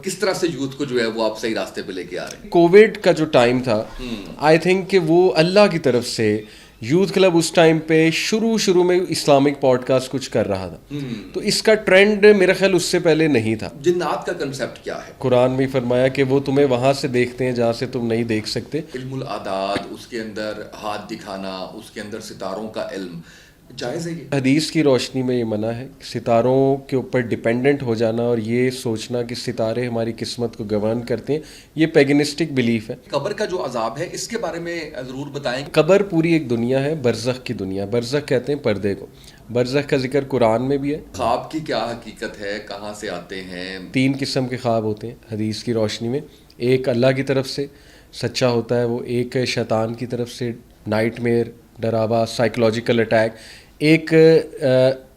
کس طرح سے یوتھ کو جو ہے وہ آپ صحیح راستے پہ لے کے آ رہے ہیں؟ کووڈ کا جو ٹائم تھا آئی تھنک کہ وہ اللہ کی طرف سے یوتھ کلب اس ٹائم پہ شروع میں اسلامک پوڈ کاسٹ کچھ کر رہا تھا. تو اس کا ٹرینڈ میرا خیال اس سے پہلے نہیں تھا. جنات کا کنسیپٹ کیا ہے؟ قرآن میں فرمایا کہ وہ تمہیں وہاں سے دیکھتے ہیں جہاں سے تم نہیں دیکھ سکتے. علم الاعداد، اس کے اندر ہاتھ دکھانا، اس کے اندر ستاروں کا علم، جائز ہے یہ؟ حدیث کی روشنی میں یہ منع ہے. ستاروں کے اوپر ڈیپینڈنٹ ہو جانا اور یہ سوچنا کہ ستارے ہماری قسمت کو گورن کرتے ہیں، یہ پیگنسٹک بلیف ہے. قبر کا جو عذاب ہے اس کے بارے میں ضرور بتائیں. قبر پوری ایک دنیا ہے، برزخ کی دنیا. برزخ کہتے ہیں پردے کو. برزخ کا ذکر قرآن میں بھی ہے. خواب کی کیا حقیقت ہے، کہاں سے آتے ہیں؟ 3 قسم کے خواب ہوتے ہیں حدیث کی روشنی میں. ایک اللہ کی طرف سے سچا ہوتا ہے وہ، ایک شیطان کی طرف سے نائٹ میئر، ڈراوا، سائیکولوجیکل اٹیک، ایک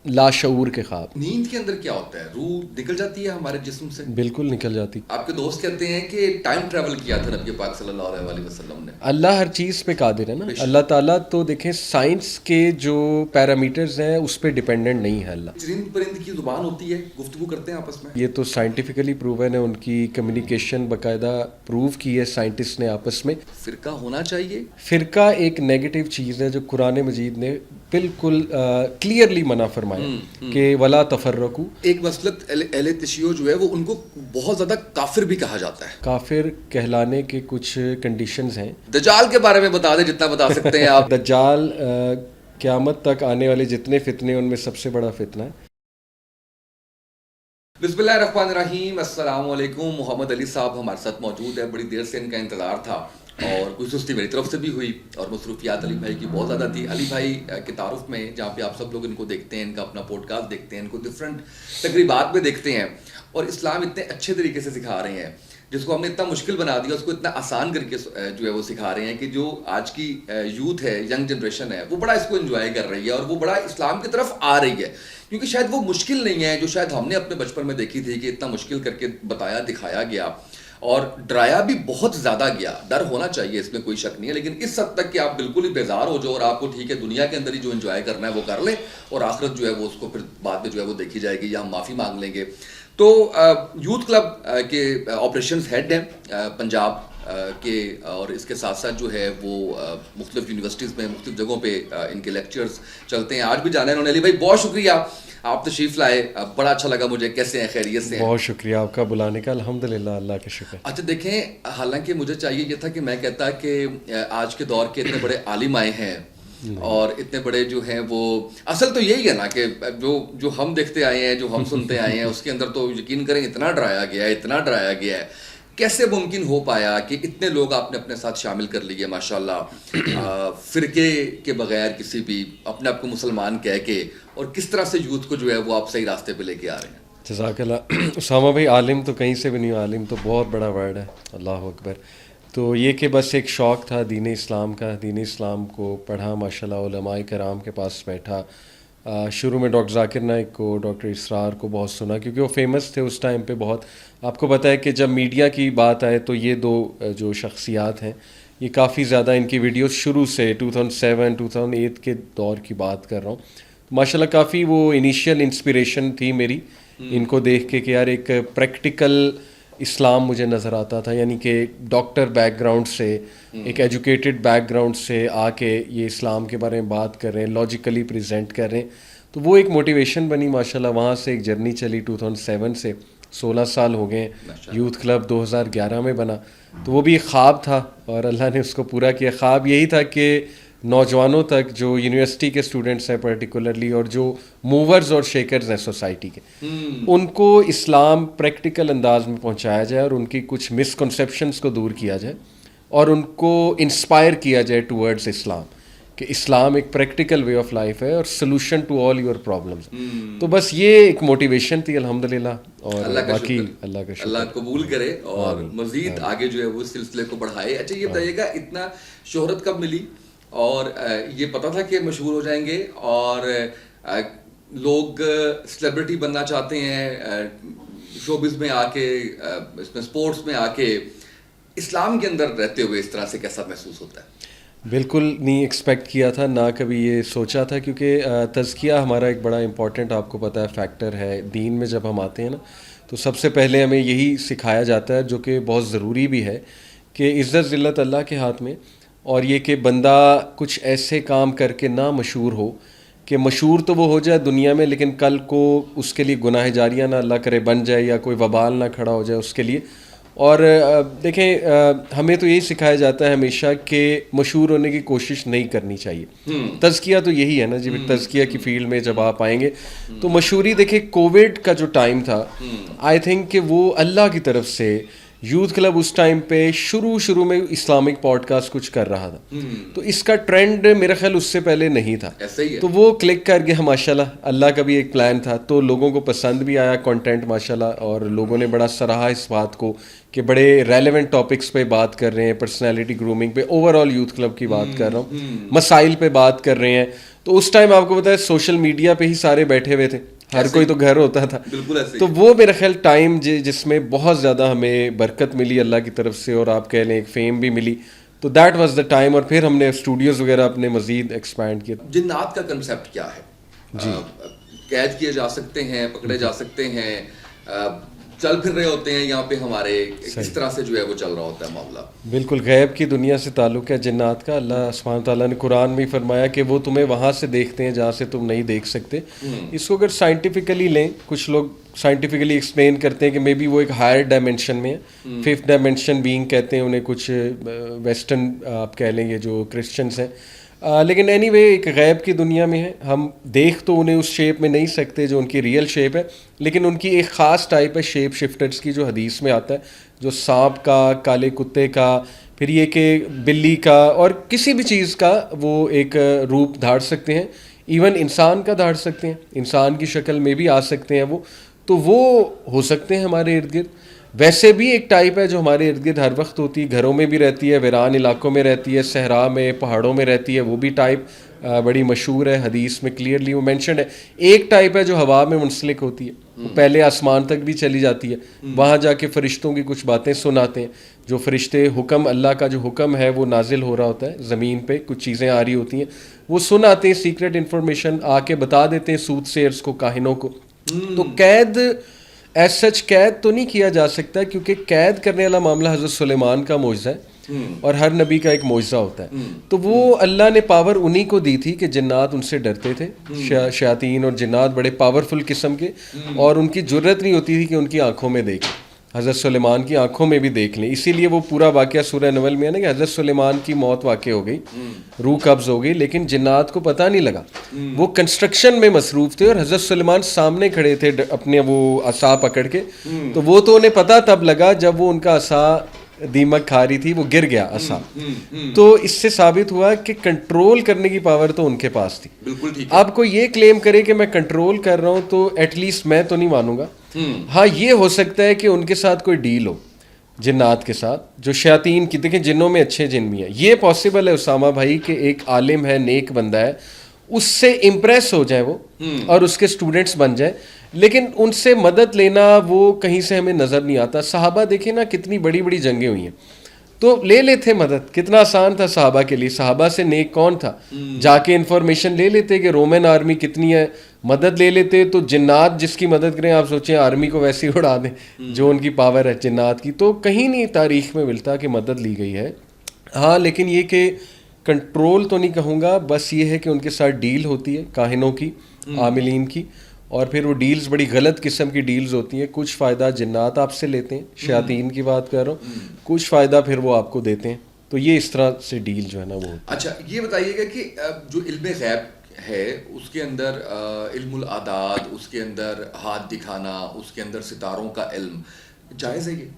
لاشعور کے خواب. نیند کے اندر کیا ہوتا ہے؟ روح نکل جاتی ہے ہمارے جسم سے؟ بالکل نکل جاتی. آپ کے دوست کہتے ہیں کہ ٹائم ٹریول کیا تھا نبی پاک صلی اللہ علیہ وسلم نے. اللہ ہر چیز پہ قادر ہے نا. اللہ تعالیٰ تو دیکھیں سائنس کے جو پیرامیٹرز ہیں اس پہ ڈیپینڈنٹ نہیں ہے اللہ. چرند پرند کی زبان ہوتی ہے، گفتگو کرتے ہیں آپس میں. یہ تو سائنٹیفکلی پروون ہے، ان کی کمیونیکیشن باقاعدہ پروو کی ہے سائنٹسٹ نے آپس میں. فرقہ ہونا چاہیے؟ فرقہ ایک نیگیٹو چیز ہے جو قرآن مجید نے بالکل کلیئرلی منع فرمایا کہ ولا تفرقو. ایک مسلک اہل تشیع جو ہے وہ ان کو بہت زیادہ کافر بھی کہا جاتا ہے. کافر کہلانے کے کچھ کنڈیشنز ہیں. دجال کے بارے میں بتا دیں جتنا بتا سکتے ہیں آپ. دجال قیامت تک آنے والے جتنے فتنے ان میں سب سے بڑا فتنہ ہے. بسم اللہ الرحمن الرحیم. السلام علیکم. محمد علی صاحب ہمارے ساتھ موجود ہے. بڑی دیر سے ان کا انتظار تھا اور کوئی سستی میری طرف سے بھی ہوئی اور مصروفیات علی بھائی کی بہت زیادہ تھی. علی بھائی کے تعارف میں جہاں پہ آپ سب لوگ ان کو دیکھتے ہیں، ان کا اپنا پوڈ کاسٹ دیکھتے ہیں، ان کو ڈفرینٹ تقریبات میں دیکھتے ہیں اور اسلام اتنے اچھے طریقے سے سکھا رہے ہیں جس کو ہم نے اتنا مشکل بنا دیا اس کو اتنا آسان کر کے جو ہے وہ سکھا رہے ہیں کہ جو آج کی یوتھ ہے، ینگ جنریشن ہے، وہ بڑا اس کو انجوائے کر رہی ہے اور وہ بڑا اسلام کی طرف آ رہی ہے کیونکہ شاید وہ مشکل نہیں ہے جو شاید ہم نے اپنے بچپن میں دیکھی تھی کہ اتنا مشکل کر کے بتایا دکھایا گیا اور ڈرایا بھی بہت زیادہ گیا. ڈر ہونا چاہیے، اس میں کوئی شک نہیں ہے، لیکن اس حد تک کہ آپ بالکل ہی بیزار ہو جاؤ اور آپ کو ٹھیک ہے دنیا کے اندر ہی جو انجوائے کرنا ہے وہ کر لیں اور آخرت جو ہے وہ اس کو پھر بعد میں جو ہے وہ دیکھی جائے گی یا ہم معافی مانگ لیں گے. تو یوتھ کلب کے آپریشنز ہیڈ ہیں پنجاب کے اور اس کے ساتھ ساتھ جو ہے وہ مختلف یونیورسٹیز میں مختلف جگہوں پہ ان کے لیکچرز چلتے ہیں. آج بھی جانا ہے انہوں نے. علی بھائی بہت شکریہ، آپ تشریف لائے، بڑا اچھا لگا مجھے. کیسے ہیں؟ خیریت سے ہیں؟ بہت شکریہ آپ کا بلانے کا. الحمدللہ، اللہ کا شکر. اچھا دیکھیں، حالانکہ مجھے چاہیے یہ تھا کہ میں کہتا کہ آج کے دور کے اتنے بڑے عالم آئے ہیں اور اتنے بڑے جو ہیں وہ اصل تو یہی ہے نا کہ جو ہم دیکھتے آئے ہیں، جو ہم سنتے آئے ہیں، اس کے اندر تو یقین کریں اتنا ڈرایا گیا ہے. کیسے ممکن ہو پایا کہ اتنے لوگ آپ نے اپنے ساتھ شامل کر لیے ماشاءاللہ فرقے کے بغیر، کسی بھی اپنے آپ کو مسلمان کہہ کے، اور کس طرح سے یوتھ کو جو ہے وہ آپ صحیح راستے پہ لے کے آ رہے ہیں؟ جزاک اللہ. اسامہ بھائی، عالم تو کہیں سے بھی نہیں. عالم تو بہت بڑا ورڈ ہے. اللہ اکبر. تو یہ کہ بس ایک شوق تھا دین اسلام کا. دین اسلام کو پڑھا ماشاءاللہ، علماء کرام کے پاس بیٹھا. شروع میں ڈاکٹر ذاکر نائک کو، ڈاکٹر اسرار کو بہت سنا کیونکہ وہ فیمس تھے اس ٹائم پہ بہت. آپ کو پتہ ہے کہ جب میڈیا کی بات آئے تو یہ 2 جو شخصیات ہیں یہ کافی زیادہ ان کی ویڈیوز شروع سے 2007 2008 کے دور کی بات کر رہا ہوں. ماشاءاللہ کافی وہ انیشیل انسپریشن تھی میری ان کو دیکھ کے کہ یار ایک پریکٹیکل اسلام مجھے نظر آتا تھا، یعنی کہ ڈاکٹر بیک گراؤنڈ سے، ایک ایجوکیٹڈ بیک گراؤنڈ سے آ کے یہ اسلام کے بارے میں بات کر رہے ہیں، لاجیکلی پریزنٹ کر رہے ہیں. تو وہ ایک موٹیویشن بنی ماشاءاللہ. وہاں سے ایک جرنی چلی 2007 سے 16 سال ہو گئے. یوتھ کلب 2011 میں بنا. تو وہ بھی ایک خواب تھا اور اللہ نے اس کو پورا کیا. خواب یہی تھا کہ نوجوانوں تک جو یونیورسٹی کے اسٹوڈنٹس ہیں پرٹیکولرلی اور جو موورز اور شیکرز ہیں سوسائٹی کے، ان کو اسلام پریکٹیکل انداز میں پہنچایا جائے اور ان کی کچھ مسکنسیپشنس کو دور کیا جائے اور ان کو انسپائر کیا جائے ٹورڈز اسلام کہ اسلام ایک پریکٹیکل وے آف لائف ہے اور solution to all your problems. تو بس یہ ایک موٹیویشن تھی الحمدللہ. اور باقی اللہ کا شکر، اللہ قبول کرے اور مزید آگے جو ہے وہ سلسلے کو بڑھائے. اچھا یہ بتائیے گا اتنا شہرت کب ملی اور یہ پتا تھا کہ مشہور ہو جائیں گے اور لوگ سیلیبریٹی بننا چاہتے ہیں شوبز میں آ کے، اس میں سپورٹس میں آ کے، اسلام کے اندر رہتے ہوئے اس طرح سے کیسا محسوس ہوتا ہے؟ بالکل نہیں ایکسپیکٹ کیا تھا، نہ کبھی یہ سوچا تھا کیونکہ تزکیہ ہمارا ایک بڑا امپورٹنٹ آپ کو پتہ ہے فیکٹر ہے دین میں. جب ہم آتے ہیں نا تو سب سے پہلے ہمیں یہی سکھایا جاتا ہے جو کہ بہت ضروری بھی ہے کہ عزت ذلت اللہ کے ہاتھ میں, اور یہ کہ بندہ کچھ ایسے کام کر کے نہ مشہور ہو کہ مشہور تو وہ ہو جائے دنیا میں لیکن کل کو اس کے لیے گناہ جاریہ نہ اللہ کرے بن جائے یا کوئی وبال نہ کھڑا ہو جائے اس کے لیے. اور دیکھیں ہمیں تو یہی سکھایا جاتا ہے ہمیشہ کہ مشہور ہونے کی کوشش نہیں کرنی چاہیے. تزکیہ تو یہی ہے نا جی, تزکیہ کی فیلڈ میں جب آپ آئیں گے تو مشہوری دیکھیں کووڈ کا جو ٹائم تھا آئی تھنک کہ وہ اللہ کی طرف سے یوتھ کلب اس ٹائم پہ شروع میں اسلامک پوڈ کاسٹ کچھ کر رہا تھا, تو اس کا ٹرینڈ میرا خیال اس سے پہلے نہیں تھا, تو وہ کلک کر گیا ماشاء اللہ کا بھی ایک پلان تھا, تو لوگوں کو پسند بھی آیا کنٹینٹ ماشاء اللہ, اور لوگوں نے بڑا سراہا اس بات کو کہ بڑے ریلیونٹ ٹاپکس پہ بات کر رہے ہیں, پرسنالٹی گرومنگ پہ, اوور آل یوتھ کلب کی بات کر رہا ہوں, مسائل پہ بات کر رہے ہیں. تو اس ٹائم آپ کو پتا ہے سوشل میڈیا پہ ہی سارے بیٹھے ہوئے تھے, ہر کوئی تو گھر ہوتا تھا, تو وہ میرا خیال ٹائم جس میں بہت زیادہ ہمیں برکت ملی اللہ کی طرف سے, اور آپ کہہ لیں ایک فیم بھی ملی, تو دیٹ واز دا ٹائم. اور پھر ہم نے اسٹوڈیوز وغیرہ اپنے مزید ایکسپینڈ کیے. جنات کا کنسیپٹ کیا ہے؟ جی قید کیے جا سکتے ہیں, پکڑے جا سکتے ہیں, چل پھر رہے ہوتے ہیں یہاں پہ ہمارے, کس طرح سے جو ہے وہ چل رہا ہوتا ہے معاملہ؟ بالکل غیب کی دنیا سے تعلق ہے جنات کا. اللہ سبحانہ تعالیٰ نے قرآن میں فرمایا کہ وہ تمہیں وہاں سے دیکھتے ہیں جہاں سے تم نہیں دیکھ سکتے. اس کو اگر سائنٹیفکلی لیں, کچھ لوگ سائنٹیفکلی ایکسپلین کرتے ہیں کہ مے بی وہ ایک ہائر ڈائمینشن میں ہے, ففتھ ڈائمینشن بینگ کہتے ہیں انہیں کچھ ویسٹرن آپ کہہ لیں گے جو کرسچنس ہیں, لیکن اینی وے ایک غیب کی دنیا میں ہے. ہم دیکھ تو انہیں اس شیپ میں نہیں سکتے جو ان کی ریئل شیپ ہے, لیکن ان کی ایک خاص ٹائپ ہے شیپ شفٹرز کی جو حدیث میں آتا ہے, جو سانپ کا, کالے کتے کا, پھر یہ کہ بلی کا, اور کسی بھی چیز کا وہ ایک روپ دھاڑ سکتے ہیں. ایون انسان کا دھاڑ سکتے ہیں, انسان کی شکل میں بھی آ سکتے ہیں وہ, تو وہ ہو سکتے ہیں ہمارے ارد گرد. ویسے بھی ایک ٹائپ ہے جو ہمارے ارد گرد ہر وقت ہوتی ہے, گھروں میں بھی رہتی ہے, ویران علاقوں میں رہتی ہے, صحرا میں, پہاڑوں میں رہتی ہے, وہ بھی ٹائپ بڑی مشہور ہے, حدیث میں کلیئرلی وہ مینشنڈ ہے. ایک ٹائپ ہے جو ہوا میں منسلک ہوتی ہے, وہ پہلے آسمان تک بھی چلی جاتی ہے, وہاں جا کے فرشتوں کی کچھ باتیں سناتے ہیں, جو فرشتے حکم اللہ کا جو حکم ہے وہ نازل ہو رہا ہوتا ہے زمین پہ, کچھ چیزیں آ رہی ہوتی ہیں, وہ سناتے ہیں سیکرٹ انفارمیشن, آ کے بتا دیتے ہیں سود سیرز کو, کاہنوں کو. تو قید ایز سچ قید تو نہیں کیا جا سکتا, کیونکہ قید کرنے والا معاملہ حضرت سلیمان کا معجزہ ہے, اور ہر نبی کا ایک معجزہ ہوتا ہے. تو وہ اللہ نے پاور انہی کو دی تھی کہ جنات ان سے ڈرتے تھے, شیاطین اور جنات بڑے پاورفل قسم کے, اور ان کی جرت نہیں ہوتی تھی کہ ان کی آنکھوں میں دیکھیں. حضرت سلیمان کی آنکھوں میں بھی دیکھ لیں, اسی لیے وہ پورا واقعہ سورہ نمل میں ہے نا کہ حضرت سلیمان کی موت واقع ہو گئی, روح قبض ہو گئی, لیکن جنات کو پتہ نہیں لگا, وہ کنسٹرکشن میں مصروف تھے, اور حضرت سلیمان سامنے کھڑے تھے اپنے وہ عصا پکڑ کے, تو وہ تو انہیں پتہ تب لگا جب وہ ان کا عصا دیمک کھا رہی تھی, وہ گر گیا عصا. تو اس سے ثابت ہوا کہ کنٹرول کرنے کی پاور تو ان کے پاس تھی. اب کوئی یہ کلیم کرے کہ میں کنٹرول کر رہا ہوں تو ایٹ لیسٹ میں تو نہیں مانوں گا. ہاں یہ ہو سکتا ہے کہ ان کے ساتھ کوئی ڈیل ہو, جنات کے ساتھ, جو شیاطین کی, دیکھیں جنوں میں اچھے جن بھی ہیں, یہ پاسبل ہے اسامہ بھائی کہ ایک عالم ہے, نیک بندہ ہے, اس سے امپریس ہو جائیں وہ اور اس کے اسٹوڈنٹس بن جائیں, لیکن ان سے مدد لینا وہ کہیں سے ہمیں نظر نہیں آتا. صحابہ دیکھیں نا کتنی بڑی بڑی جنگیں ہوئی ہیں, تو لے لیتے مدد, کتنا آسان تھا صحابہ کے لیے. صحابہ سے نیک کون تھا, جا کے انفارمیشن لے لیتے کہ رومن آرمی کتنی ہے, مدد لے لیتے. تو جنات جس کی مدد کریں, آپ سوچیں آرمی کو ویسے ہی اڑا دیں جو ان کی پاور ہے جنات کی. تو کہیں نہیں تاریخ میں ملتا کہ مدد لی گئی ہے. ہاں لیکن یہ کہ کنٹرول تو نہیں کہوں گا, بس یہ ہے کہ ان کے ساتھ ڈیل ہوتی ہے کاہنوں کی, عاملین کی, اور پھر وہ ڈیلز بڑی غلط قسم کی ڈیلز ہوتی ہیں. کچھ فائدہ جنات آپ سے لیتے ہیں, شیاطین کی بات کر رہا ہوں, کچھ فائدہ پھر وہ آپ کو دیتے ہیں. تو یہ اس طرح سے ڈیل جو ہے نا وہ. اچھا یہ بتائیے گا کہ جو علم غیب ہے اس کے اندر علم العادات, اس کے اندر ہاتھ دکھانا, اس کے اندر ستاروں کا علم جائز ہے؟ یہ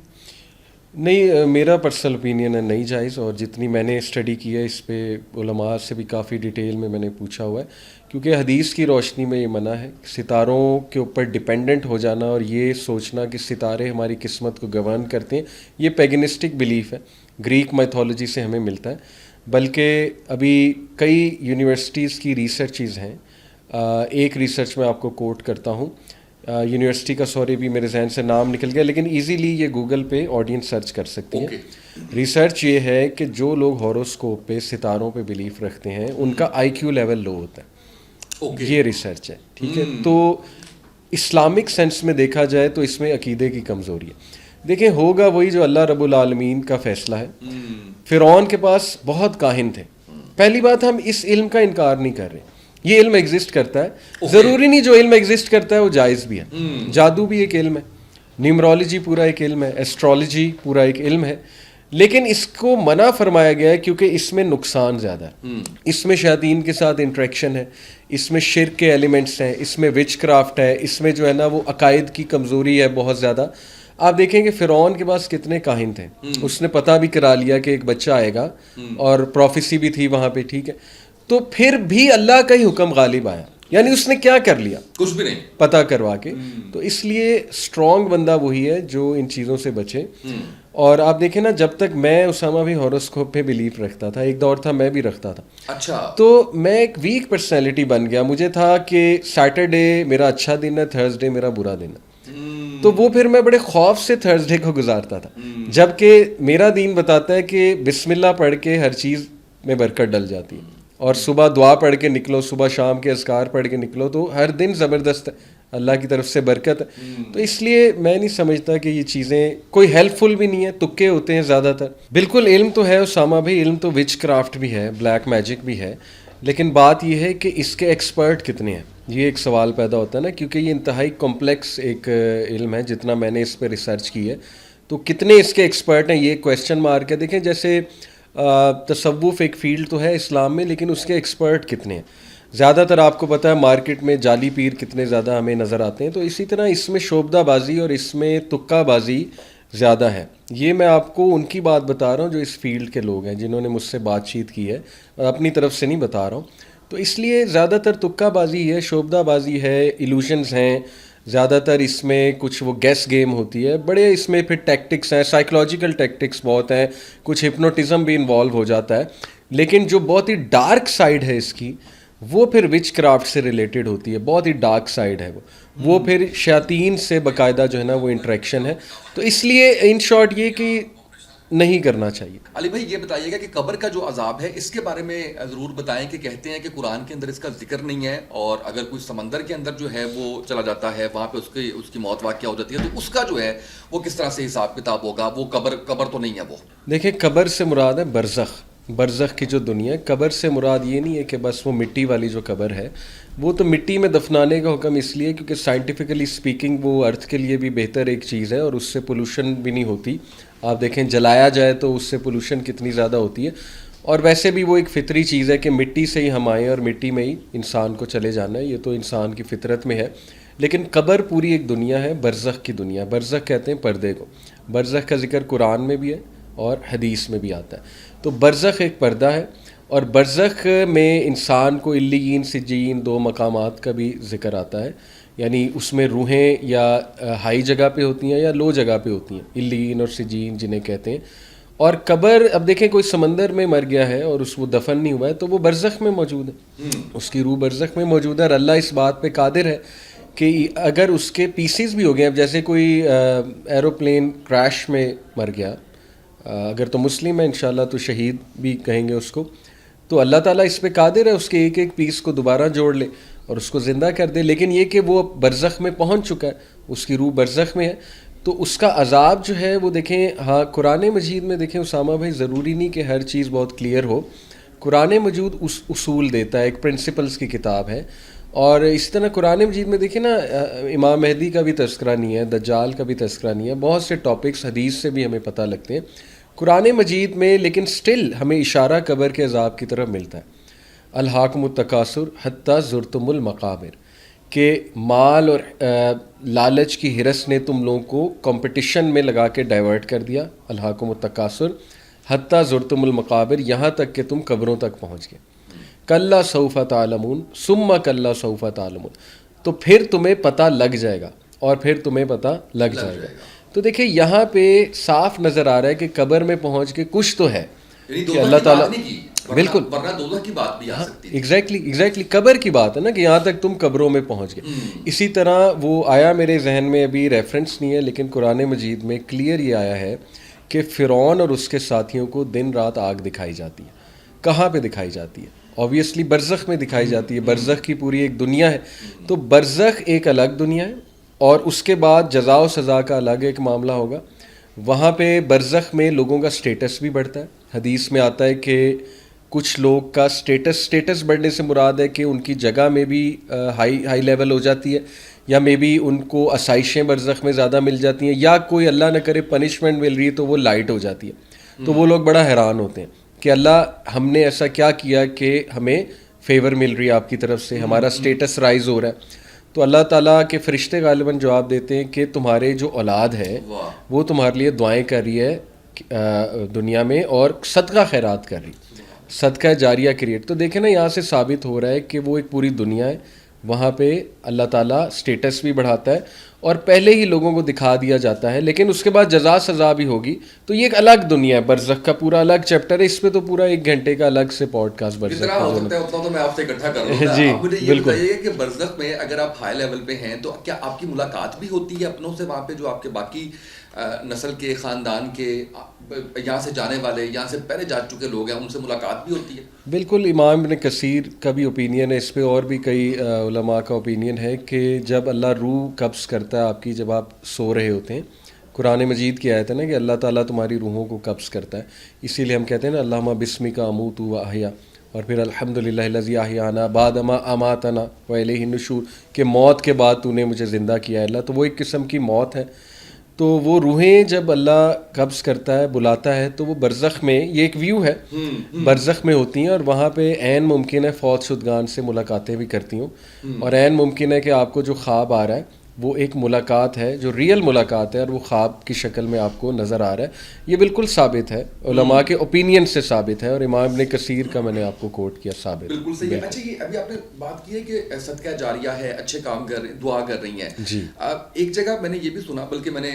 نہیں, میرا پرسنل اوپینین ہے نہیں جائز, اور جتنی میں نے اسٹڈی کی ہے اس پہ علماء سے بھی کافی ڈیٹیل میں نے پوچھا ہوا ہے, کیونکہ حدیث کی روشنی میں یہ منع ہے. ستاروں کے اوپر ڈپینڈنٹ ہو جانا اور یہ سوچنا کہ ستارے ہماری قسمت کو گورن کرتے ہیں, یہ پیگنسٹک بلیف ہے, گریک میتھولوجی سے ہمیں ملتا ہے. بلکہ ابھی کئی یونیورسٹیز کی ریسرچز ہیں, ایک ریسرچ میں آپ کو کوٹ کرتا ہوں, یونیورسٹی کا سوری بھی میرے ذہن سے نام نکل گیا, لیکن ایزیلی یہ گوگل پہ آڈینس سرچ کر سکتی ہیں. ریسرچ یہ ہے کہ جو لوگ ہاروسکوپ پہ, ستاروں پہ بلیف رکھتے ہیں, ان کا آئی کیو لیول لو ہوتا ہے. یہ ریسرچ ہے, ٹھیک ہے. تو اسلامک سینس میں دیکھا جائے تو اس میں عقیدے کی کمزوری ہے. دیکھیں ہوگا وہی جو اللہ رب العالمین کا فیصلہ ہے. فرعون کے پاس بہت کاہن تھے. پہلی بات ہم اس علم کا انکار نہیں کر رہے, یہ علم ایگزسٹ کرتا ہے, ضروری نہیں جو علم ایگزسٹ کرتا ہے وہ جائز بھی ہے. جادو بھی ایک علم ہے, نیومرولوجی پورا ایک علم ہے, ایسٹرولوجی پورا ایک علم ہے, لیکن اس کو منع فرمایا گیا ہے کیونکہ اس میں نقصان زیادہ ہے. اس میں شیاطین کے ساتھ انٹریکشن ہے, اس میں شرک کے ایلیمنٹس ہیں, اس میں وچ کرافٹ ہے, اس میں جو ہے نا وہ عقائد کی کمزوری ہے بہت زیادہ. آپ دیکھیں کہ فرعون کے پاس کتنے کاہن تھے, اس نے پتہ بھی کرا لیا کہ ایک بچہ آئے گا اور پروفیسی بھی تھی وہاں پہ, ٹھیک ہے, تو پھر بھی اللہ کا ہی حکم غالب آیا. یعنی اس نے کیا کر لیا, کچھ بھی نہیں پتہ کروا کے. تو اس لیے اسٹرانگ بندہ وہی ہے جو ان چیزوں سے بچے. اور آپ دیکھیں نا, جب تک میں اسامہ بھی ہاروسکوپ پہ بلیو رکھتا تھا, ایک دور تھا میں بھی رکھتا تھا, اچھا, تو میں ایک ویک پرسنالٹی بن گیا. مجھے تھا کہ سیٹرڈے میرا اچھا دن ہے, تھرسڈے میرا برا دن ہے. تو وہ پھر میں بڑے خوف سے تھرسڈے کو گزارتا تھا, جبکہ میرا دین بتاتا ہے کہ بسم اللہ پڑھ کے ہر چیز میں برکت ڈل جاتی ہے, اور صبح دعا پڑھ کے نکلو, صبح شام کے اذکار پڑھ کے نکلو, تو ہر دن زبردست ہے, اللہ کی طرف سے برکت ہے. تو اس لیے میں نہیں سمجھتا کہ یہ چیزیں کوئی ہیلپ فل بھی نہیں ہے, تکے ہوتے ہیں زیادہ تر. بالکل علم تو ہے اسامہ بھائی, علم تو وچ کرافٹ بھی ہے, بلیک میجک بھی ہے, لیکن بات یہ ہے کہ اس کے ایکسپرٹ کتنے ہیں, یہ ایک سوال پیدا ہوتا ہے نا, کیونکہ یہ انتہائی کمپلیکس ایک علم ہے. جتنا میں نے اس پہ ریسرچ کی ہے تو کتنے اس کے ایکسپرٹ ہیں, یہ کویشچن مارک ہے. دیکھیں جیسے تصوف ایک فیلڈ تو ہے اسلام میں, لیکن اس کے ایکسپرٹ کتنے ہیں. زیادہ تر آپ کو پتہ ہے مارکیٹ میں جعلی پیر کتنے زیادہ ہمیں نظر آتے ہیں. تو اسی طرح اس میں شعبدہ بازی اور اس میں تکہ بازی زیادہ ہے. یہ میں آپ کو ان کی بات بتا رہا ہوں جو اس فیلڈ کے لوگ ہیں, جنہوں نے مجھ سے بات چیت کی ہے, اور اپنی طرف سے نہیں بتا رہا ہوں. تو اس لیے زیادہ تر تکہ بازی ہے, شعبدہ بازی ہے, ایلوژنز ہیں زیادہ تر. اس میں کچھ وہ گیس گیم ہوتی ہے, بڑے اس میں پھر ٹیکٹکس ہیں, سائیکلوجیکل ٹیکٹکس بہت ہیں, کچھ ہپنوٹزم بھی انوالو ہو جاتا ہے. لیکن جو بہت ہی ڈارک سائڈ ہے اس کی, وہ پھر وچ کرافٹ سے ریلیٹڈ ہوتی ہے, بہت ہی ڈارک سائڈ ہے وہ پھر شیاطین سے باقاعدہ جو ہے نا وہ انٹریکشن ہے. تو اس لیے ان شارٹ یہ کہ نہیں کرنا چاہیے. علی بھائی یہ بتائیے گا کہ قبر کا جو عذاب ہے اس کے بارے میں ضرور بتائیں, کہ کہتے ہیں کہ قرآن کے اندر اس کا ذکر نہیں ہے, اور اگر کوئی سمندر کے اندر جو ہے وہ چلا جاتا ہے, وہاں پہ اس کی موت واقع ہو جاتی ہے, تو اس کا جو ہے وہ کس طرح سے حساب کتاب ہوگا. وہ قبر تو نہیں ہے. وہ دیکھیں قبر سے مراد ہے برزخ, برزخ کی جو دنیا ہے. قبر سے مراد یہ نہیں ہے کہ بس وہ مٹی والی جو قبر ہے, وہ تو مٹی میں دفنانے کا حکم اس لیے کیونکہ سائنٹیفکلی اسپیکنگ وہ ارتھ کے لیے بھی بہتر ایک چیز ہے, اور اس سے پولوشن بھی نہیں ہوتی. آپ دیکھیں جلایا جائے تو اس سے پولوشن کتنی زیادہ ہوتی ہے, اور ویسے بھی وہ ایک فطری چیز ہے کہ مٹی سے ہی ہم آئیں اور مٹی میں ہی انسان کو چلے جانا ہے, یہ تو انسان کی فطرت میں ہے. لیکن قبر پوری ایک دنیا ہے, برزخ کی دنیا. برزخ کہتے ہیں پردے کو. برزخ کا ذکر قرآن میں بھی ہے اور حدیث میں بھی آتا ہے. تو برزخ ایک پردہ ہے, اور برزخ میں انسان کو علیین سجین دو مقامات کا بھی ذکر آتا ہے. یعنی اس میں روحیں یا ہائی جگہ پہ ہوتی ہیں یا لو جگہ پہ ہوتی ہیں, علیین اور سجین جنہیں کہتے ہیں. اور قبر, اب دیکھیں کوئی سمندر میں مر گیا ہے اور اس وہ دفن نہیں ہوا ہے تو وہ برزخ میں موجود ہے, اس کی روح برزخ میں موجود ہے. اور اللہ اس بات پہ قادر ہے کہ اگر اس کے پیسز بھی ہو گئے, اب جیسے کوئی ایروپلین کریش میں مر گیا, اگر تو مسلم ہے انشاءاللہ تو شہید بھی کہیں گے اس کو, تو اللہ تعالیٰ اس پہ قادر ہے اس کے ایک ایک پیس کو دوبارہ جوڑ لے اور اس کو زندہ کر دے. لیکن یہ کہ وہ برزخ میں پہنچ چکا ہے, اس کی روح برزخ میں ہے, تو اس کا عذاب جو ہے وہ دیکھیں. ہاں قرآن مجید میں دیکھیں اسامہ بھائی, ضروری نہیں کہ ہر چیز بہت کلیئر ہو. قرآن مجید اصول دیتا ہے, ایک پرنسپلز کی کتاب ہے. اور اسی طرح قرآن مجید میں دیکھیں نا, امام مہدی کا بھی تذکرہ نہیں ہے, دجال کا بھی تذکرہ نہیں ہے, بہت سے ٹاپکس حدیث سے بھی ہمیں پتہ لگتے ہیں قرآن مجید میں. لیکن سٹل ہمیں اشارہ قبر کے عذاب کی طرف ملتا ہے. الہاکم التکاثر حتی زرتم المقابر, کہ مال اور لالچ کی ہرس نے تم لوگوں کو کمپٹیشن میں لگا کے ڈائیورٹ کر دیا. الہاکم التکاثر حتی زرتم المقابر, یہاں تک کہ تم قبروں تک پہنچ گئے. کلا سوف تعلمون ثم کلا سوف تعلمون, تو پھر تمہیں پتہ لگ جائے گا, اور پھر تمہیں پتہ لگ جائے گا. تو دیکھیں یہاں پہ صاف نظر آ رہا ہے کہ قبر میں پہنچ کے کچھ تو ہے کہ اللہ تعالیٰ, بالکل ایگزیکٹلی قبر کی بات ہے نا, کہ یہاں تک تم قبروں میں پہنچ گئے. اسی طرح وہ آیا میرے ذہن میں ابھی ریفرنس نہیں ہے, لیکن قرآن مجید میں کلیئر یہ آیا ہے کہ فرعون اور اس کے ساتھیوں کو دن رات آگ دکھائی جاتی ہے. کہاں پہ دکھائی جاتی ہے؟ آبویسلی برزخ میں دکھائی جاتی ہے. برزخ کی پوری ایک دنیا ہے. تو برزخ ایک الگ دنیا ہے اور اس کے بعد جزا و سزا کا الگ ایک معاملہ ہوگا. وہاں پہ برزخ میں لوگوں کا سٹیٹس بھی بڑھتا ہے. حدیث میں آتا ہے کہ کچھ لوگ کا سٹیٹس بڑھنے سے مراد ہے کہ ان کی جگہ میں بھی ہائی لیول ہو جاتی ہے, یا مے بی ان کو آسائشیں برزخ میں زیادہ مل جاتی ہیں, یا کوئی اللہ نہ کرے پنشمنٹ مل رہی ہے تو وہ لائٹ ہو جاتی ہے. تو وہ لوگ بڑا حیران ہوتے ہیں کہ اللہ ہم نے ایسا کیا کیا کہ ہمیں فیور مل رہی ہے آپ کی طرف سے, ہمارا سٹیٹس رائز ہو رہا ہے. تو اللہ تعالیٰ کے فرشتے غالباً جواب دیتے ہیں کہ تمہارے جو اولاد ہے وہ تمہارے لیے دعائیں کر رہی ہے دنیا میں اور صدقہ خیرات کر رہی, صدقہ جاریہ کریٹ. تو دیکھیں نا یہاں سے ثابت ہو رہا ہے کہ وہ ایک پوری دنیا ہے, وہاں پہ اللہ تعالیٰ سٹیٹس بھی بڑھاتا ہے اور پہلے ہی لوگوں کو دکھا دیا جاتا ہے, لیکن اس کے بعد جزا سزا بھی ہوگی. تو یہ ایک الگ دنیا ہے, برزخ کا پورا الگ چیپٹر ہے. اس پہ تو پورا 1 گھنٹے کا الگ سے پوڈ کاسٹ برزخ جتنا ہو سکتا ہے اتنا تو میں آپ سے اکٹھا کر لوں گا. جی مجھے یہ بتائیے کہ برزخ میں اگر آپ ہائی لیول پہ ہیں تو کیا آپ کی ملاقات بھی ہوتی ہے اپنوں سے وہاں پہ, جو آپ کے باقی نسل کے, خاندان کے, یہاں سے جانے والے, یہاں سے پہلے جا چکے لوگ ہیں, ان سے ملاقات بھی ہوتی ہے؟ بالکل. امام ابن کثیر کا بھی اوپینین ہے اس پہ, اور بھی کئی علماء کا اوپینین ہے کہ جب اللہ روح قبض کرتا ہے آپ کی, جب آپ سو رہے ہوتے ہیں, قرآن مجید کی آیت ہے نا کہ اللہ تعالیٰ تمہاری روحوں کو قبض کرتا ہے. اسی لیے ہم کہتے ہیں نا اللہم بسمک اموت و احیا, اور پھر الحمدللہ الذی احیانا بعد ما اماتنا والیہ النشور, کہ موت کے بعد تو نے مجھے زندہ کیا ہے اللہ. تو وہ ایک قسم کی موت ہے. تو وہ روحیں جب اللہ قبض کرتا ہے, بلاتا ہے, تو وہ برزخ میں, یہ ایک ویو ہے, برزخ میں ہوتی ہیں اور وہاں پہ عین ممکن ہے فوت شدگان سے ملاقاتیں بھی کرتی ہوں, اور عین ممکن ہے کہ آپ کو جو خواب آ رہا ہے وہ ایک ملاقات ہے جو ریئل ملاقات ہے اور وہ خواب کی شکل میں آپ کو نظر آ رہا ہے. یہ بالکل ثابت ہے, علماء کے اوپینین سے ثابت ہے, اور امام ابن کثیر کا میں نے آپ کو کوٹ کیا ثابت. بالکل صحیح ہے. اچھا یہ ابھی آپ نے بات کی ہے کہ صدقہ جاریہ ہے, اچھے کام کر رہے, دعا کر رہی ہیں. جی ایک جگہ میں نے یہ بھی سنا, بلکہ میں نے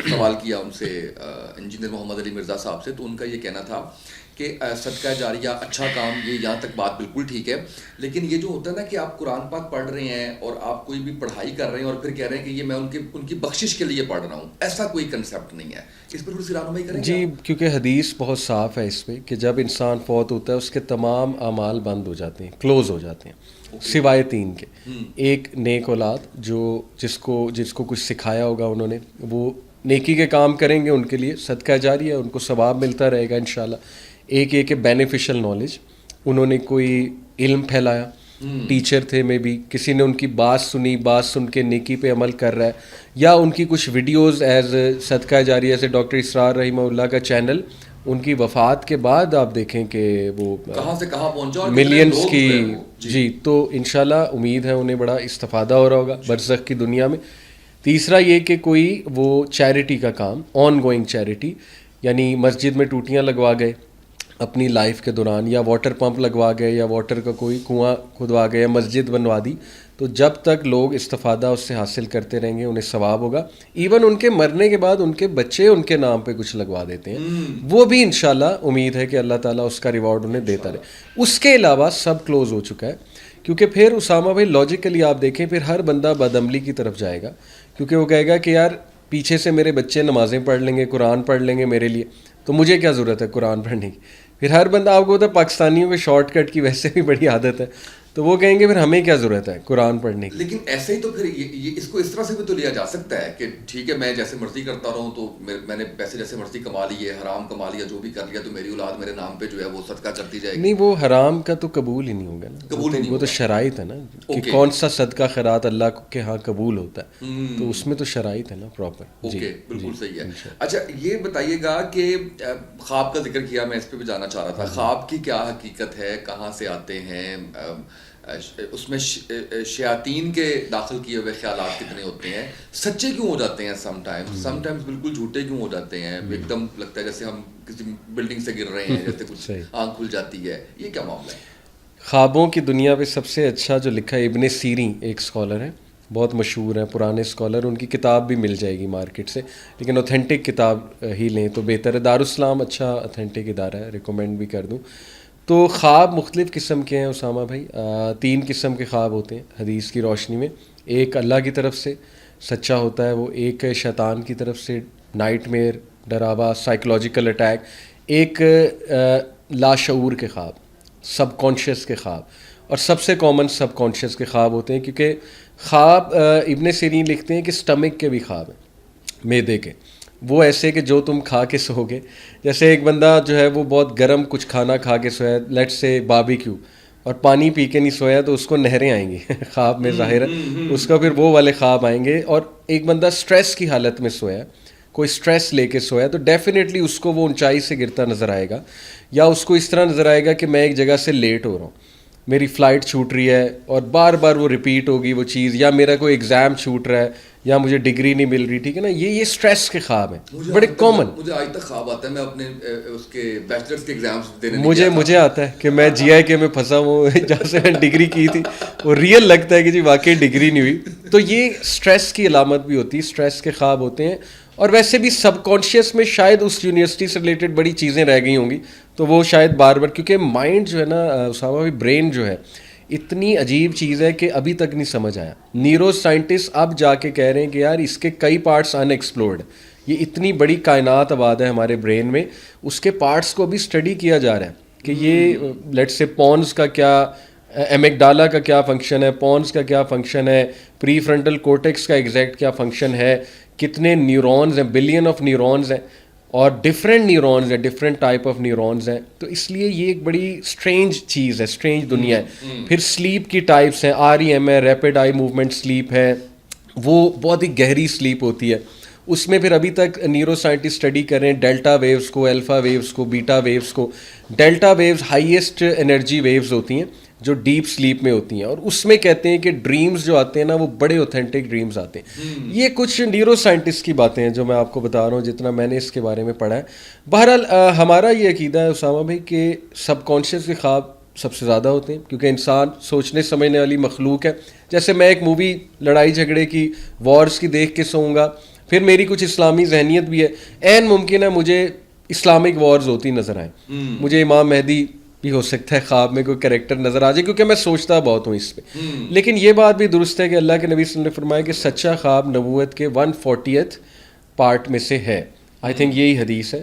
سوال کیا ان سے, انجینئر محمد علی مرزا صاحب سے, تو ان کا یہ کہنا تھا کہ صدقہ جاریہ اچھا کام, یہ یہاں تک بات بالکل ٹھیک ہے, لیکن یہ جو ہوتا ہے نا کہ آپ قرآن پاک پڑھ رہے ہیں اور آپ کوئی بھی پڑھائی کر رہے ہیں اور پھر کہہ رہے ہیں کہ یہ میں ان کی بخشش کے لیے پڑھ رہا ہوں, ایسا کوئی کنسیپٹ نہیں ہے. اس پر تھوڑی سی رہنمائی کریں گے؟ جی, کیونکہ حدیث بہت صاف ہے اس میں کہ جب انسان فوت ہوتا ہے اس کے تمام اعمال بند ہو جاتے ہیں, کلوز ہو جاتے ہیں, سوائے 3 کے. ایک نیک اولاد جو جس کو کچھ سکھایا ہوگا انہوں نے, وہ نیکی کے کام کریں گے, ان کے لیے صدقہ جاری ہے, ان کو ثواب ملتا رہے گا انشاءاللہ. ایک یہ کہ بینیفیشل نالج, انہوں نے کوئی علم پھیلایا, ٹیچر تھے, میں بھی کسی نے ان کی بات سنی, بات سن کے نیکی پہ عمل کر رہا ہے, یا ان کی کچھ ویڈیوز ایز صدقہ جاریہ, جیسے ڈاکٹر اسرار رحمہ اللہ کا چینل, ان کی وفات کے بعد آپ دیکھیں کہ وہ کہاں سے کہاں پہنچا, ملینز کی. جی, تو انشاءاللہ امید ہے انہیں بڑا استفادہ ہو رہا ہوگا برزخ کی دنیا میں. تیسرا یہ کہ کوئی وہ چیریٹی کا کام, آن گوئنگ چیریٹی, یعنی مسجد میں ٹوٹیاں لگوا گئے اپنی لائف کے دوران, یا واٹر پمپ لگوا گئے, یا واٹر کا کوئی کنواں کھدوا گئے, یا مسجد بنوا دی, تو جب تک لوگ استفادہ اس سے حاصل کرتے رہیں گے انہیں ثواب ہوگا. ایون ان کے مرنے کے بعد ان کے بچے ان کے نام پہ کچھ لگوا دیتے ہیں, وہ بھی انشاءاللہ امید ہے کہ اللہ تعالیٰ اس کا ریوارڈ انہیں دیتا رہے. اس کے علاوہ سب کلوز ہو چکا ہے, کیونکہ پھر اسامہ بھائی لاجیکلی آپ دیکھیں پھر ہر بندہ بدعملی کی طرف جائے گا, کیونکہ وہ کہے گا کہ یار پیچھے سے میرے بچے نمازیں پڑھ لیں گے, قرآن پڑھ لیں گے میرے لیے, تو مجھے کیا ضرورت ہے قرآن پڑھنے کی. پھر ہر بندہ, آپ کو پتہ ہے پاکستانیوں کے شارٹ کٹ کی ویسے بھی بڑی عادت ہے, تو وہ کہیں گے پھر ہمیں کیا ضرورت ہے قرآن پڑھنے کی. لیکن ایسے ہی تو پھر یہ اس کو اس طرح سے بھی تو لیا جا سکتا ہے کہ ٹھیک ہے میں جیسے مرضی کرتا رہوں, تو میں نے پیسے جیسے مرضی کما لیے, حرام کما لیا, جو بھی کر لیا, تو میری اولاد میرے نام پہ جو ہے وہ صدقہ کرتی جائے گی. نہیں, وہ حرام کا تو قبول ہی نہیں ہوگا نا, قبول ہی نہیں, وہ تو شرائط ہے نا کہ کون سا صدقہ خیرات اللہ کے ہاں قبول ہوتا ہے, تو اس میں تو شرائط ہے نا پراپر. اوکے, بالکل صحیح ہے. اچھا یہ بتائیے گا کہ خواب کا ذکر کیا, میں اس پہ بھی جانا چاہ رہا تھا, خواب کی کیا حقیقت ہے, کہاں سے آتے ہیں, اس میں شیاطین کے داخل کیے ہوئے خیالات کتنے ہوتے ہیں, سچے کیوں ہو جاتے ہیں, سم ٹائمز بالکل جھوٹے کیوں ہو جاتے ہیں, ایک دم لگتا ہے جیسے ہم کسی بلڈنگ سے گر رہے ہیں, جیسے کچھ آنکھ کھل جاتی ہے, یہ کیا معاملہ ہے؟ خوابوں کی دنیا پہ سب سے اچھا جو لکھا ہے ابن سیرین, ایک اسکالر ہے, بہت مشہور ہیں, پرانے اسکالر, ان کی کتاب بھی مل جائے گی مارکیٹ سے, لیکن اوتھینٹک کتاب ہی لیں تو بہتر ہے. دارالاسلام اچھا اوتھینٹک ادارہ ہے, ریکمینڈ بھی کر دوں. تو خواب مختلف قسم کے ہیں اسامہ بھائی, 3 قسم کے خواب ہوتے ہیں حدیث کی روشنی میں. ایک اللہ کی طرف سے سچا ہوتا ہے وہ, ایک شیطان کی طرف سے نائٹ میئر, ڈراوا, سائیکولوجیکل اٹیک, ایک لاشعور کے خواب. سب کانشیس کے خواب، اور سب سے کامن سب کانشیس کے خواب ہوتے ہیں، کیونکہ خواب ابن سیرین لکھتے ہیں کہ سٹمک کے بھی خواب ہیں، معدے کے، وہ ایسے کہ جو تم کھا کے سو گے. جیسے ایک بندہ جو ہے وہ بہت گرم کچھ کھانا کھا کے سویا، لیٹ سے باربیکیو، اور پانی پی کے نہیں سویا تو اس کو نہریں آئیں گی خواب میں، ظاہر ہے اس کا پھر وہ والے خواب آئیں گے. اور ایک بندہ سٹریس کی حالت میں سویا، کوئی سٹریس لے کے سویا، تو ڈیفینیٹلی اس کو وہ اونچائی سے گرتا نظر آئے گا، یا اس کو اس طرح نظر آئے گا کہ میں ایک جگہ سے لیٹ ہو رہا ہوں، میری فلائٹ چھوٹ رہی ہے، اور بار بار وہ ریپیٹ ہوگی وہ چیز، یا میرا کوئی ایگزام چھوٹ رہا ہے، یا مجھے ڈگری نہیں مل رہی. ٹھیک ہے نا، یہ سٹریس کے خواب ہیں، بڑے کامن. مجھے آج تک خواب آتا ہے، میں اپنے اس کے بیچلرز کے ایگزامز دینے مجھے آتا ہے کہ میں جی آئی کے میں پھنسا ہوں جہاں سے میں ڈگری کی تھی، وہ ریئل لگتا ہے کہ جی واقعی ڈگری نہیں ہوئی. تو یہ سٹریس کی علامت بھی ہوتی ہے، سٹریس کے خواب ہوتے ہیں. اور ویسے بھی سب کانشیس میں شاید اس یونیورسٹی سے ریلیٹڈ بڑی چیزیں رہ گئی ہوں گی، تو وہ شاید بار بار، کیونکہ مائنڈ جو ہے نا اسامہ بھائی، برین جو ہے اتنی عجیب چیز ہے کہ ابھی تک نہیں سمجھ آیا. نیورو سائنٹسٹ اب جا کے کہہ رہے ہیں کہ یار اس کے کئی پارٹس ان ایکسپلورڈ، یہ اتنی بڑی کائنات آباد ہے ہمارے برین میں، اس کے پارٹس کو ابھی اسٹڈی کیا جا رہا ہے کہ یہ لیٹ سے پونز کا کیا، ایمگڈالا کا کیا فنکشن ہے، پونز کا کیا فنکشن ہے، پری فرنٹل کورٹیکس کا ایگزیکٹ کیا فنکشن ہے، کتنے نیورونز ہیں، بلین آف نیورونز ہیں، اور ڈفرینٹ نیورونز ہیں، ڈفرینٹ ٹائپ آف نیورونز ہیں. تو اس لیے یہ ایک بڑی اسٹرینج چیز ہے، اسٹرینج دنیا ہے. پھر سلیپ کی ٹائپس ہیں، REM ہے، ریپڈ آئی موومنٹ سلیپ ہے، وہ بہت ہی گہری سلیپ ہوتی ہے. اس میں پھر ابھی تک نیورو سائنٹسٹ اسٹڈی کر رہے ہیں ڈیلٹا ویوز کو، الفا ویوز کو، بیٹا ویوز کو. Delta waves highest energy waves ہوتی ہیں جو ڈیپ سلیپ میں ہوتی ہیں، اور اس میں کہتے ہیں کہ ڈریمز جو آتے ہیں نا وہ بڑے اوتھینٹک ڈریمز آتے ہیں. یہ کچھ نیورو سائنٹسٹ کی باتیں ہیں جو میں آپ کو بتا رہا ہوں، جتنا میں نے اس کے بارے میں پڑھا ہے. بہرحال ہمارا یہ عقیدہ ہے اسامہ بھائی کہ سب کانشیس کے خواب سب سے زیادہ ہوتے ہیں، کیونکہ انسان سوچنے سمجھنے والی مخلوق ہے. جیسے میں ایک مووی لڑائی جھگڑے کی، وارز کی دیکھ کے سوؤں گا، پھر میری کچھ اسلامی ذہنیت بھی ہے، عین ممکن ہے مجھے اسلامک وارز ہوتی نظر آئیں، مجھے امام مہدی بھی ہو سکتا ہے خواب میں کوئی کریکٹر نظر آ جائے، کیونکہ میں سوچتا بہت ہوں اس پہ. لیکن یہ بات بھی درست ہے کہ اللہ کے نبی صلی اللہ علیہ وسلم نے فرمایا کہ سچا خواب نبوت کے 140th پارٹ میں سے ہے. آئی تھنک یہی حدیث ہے.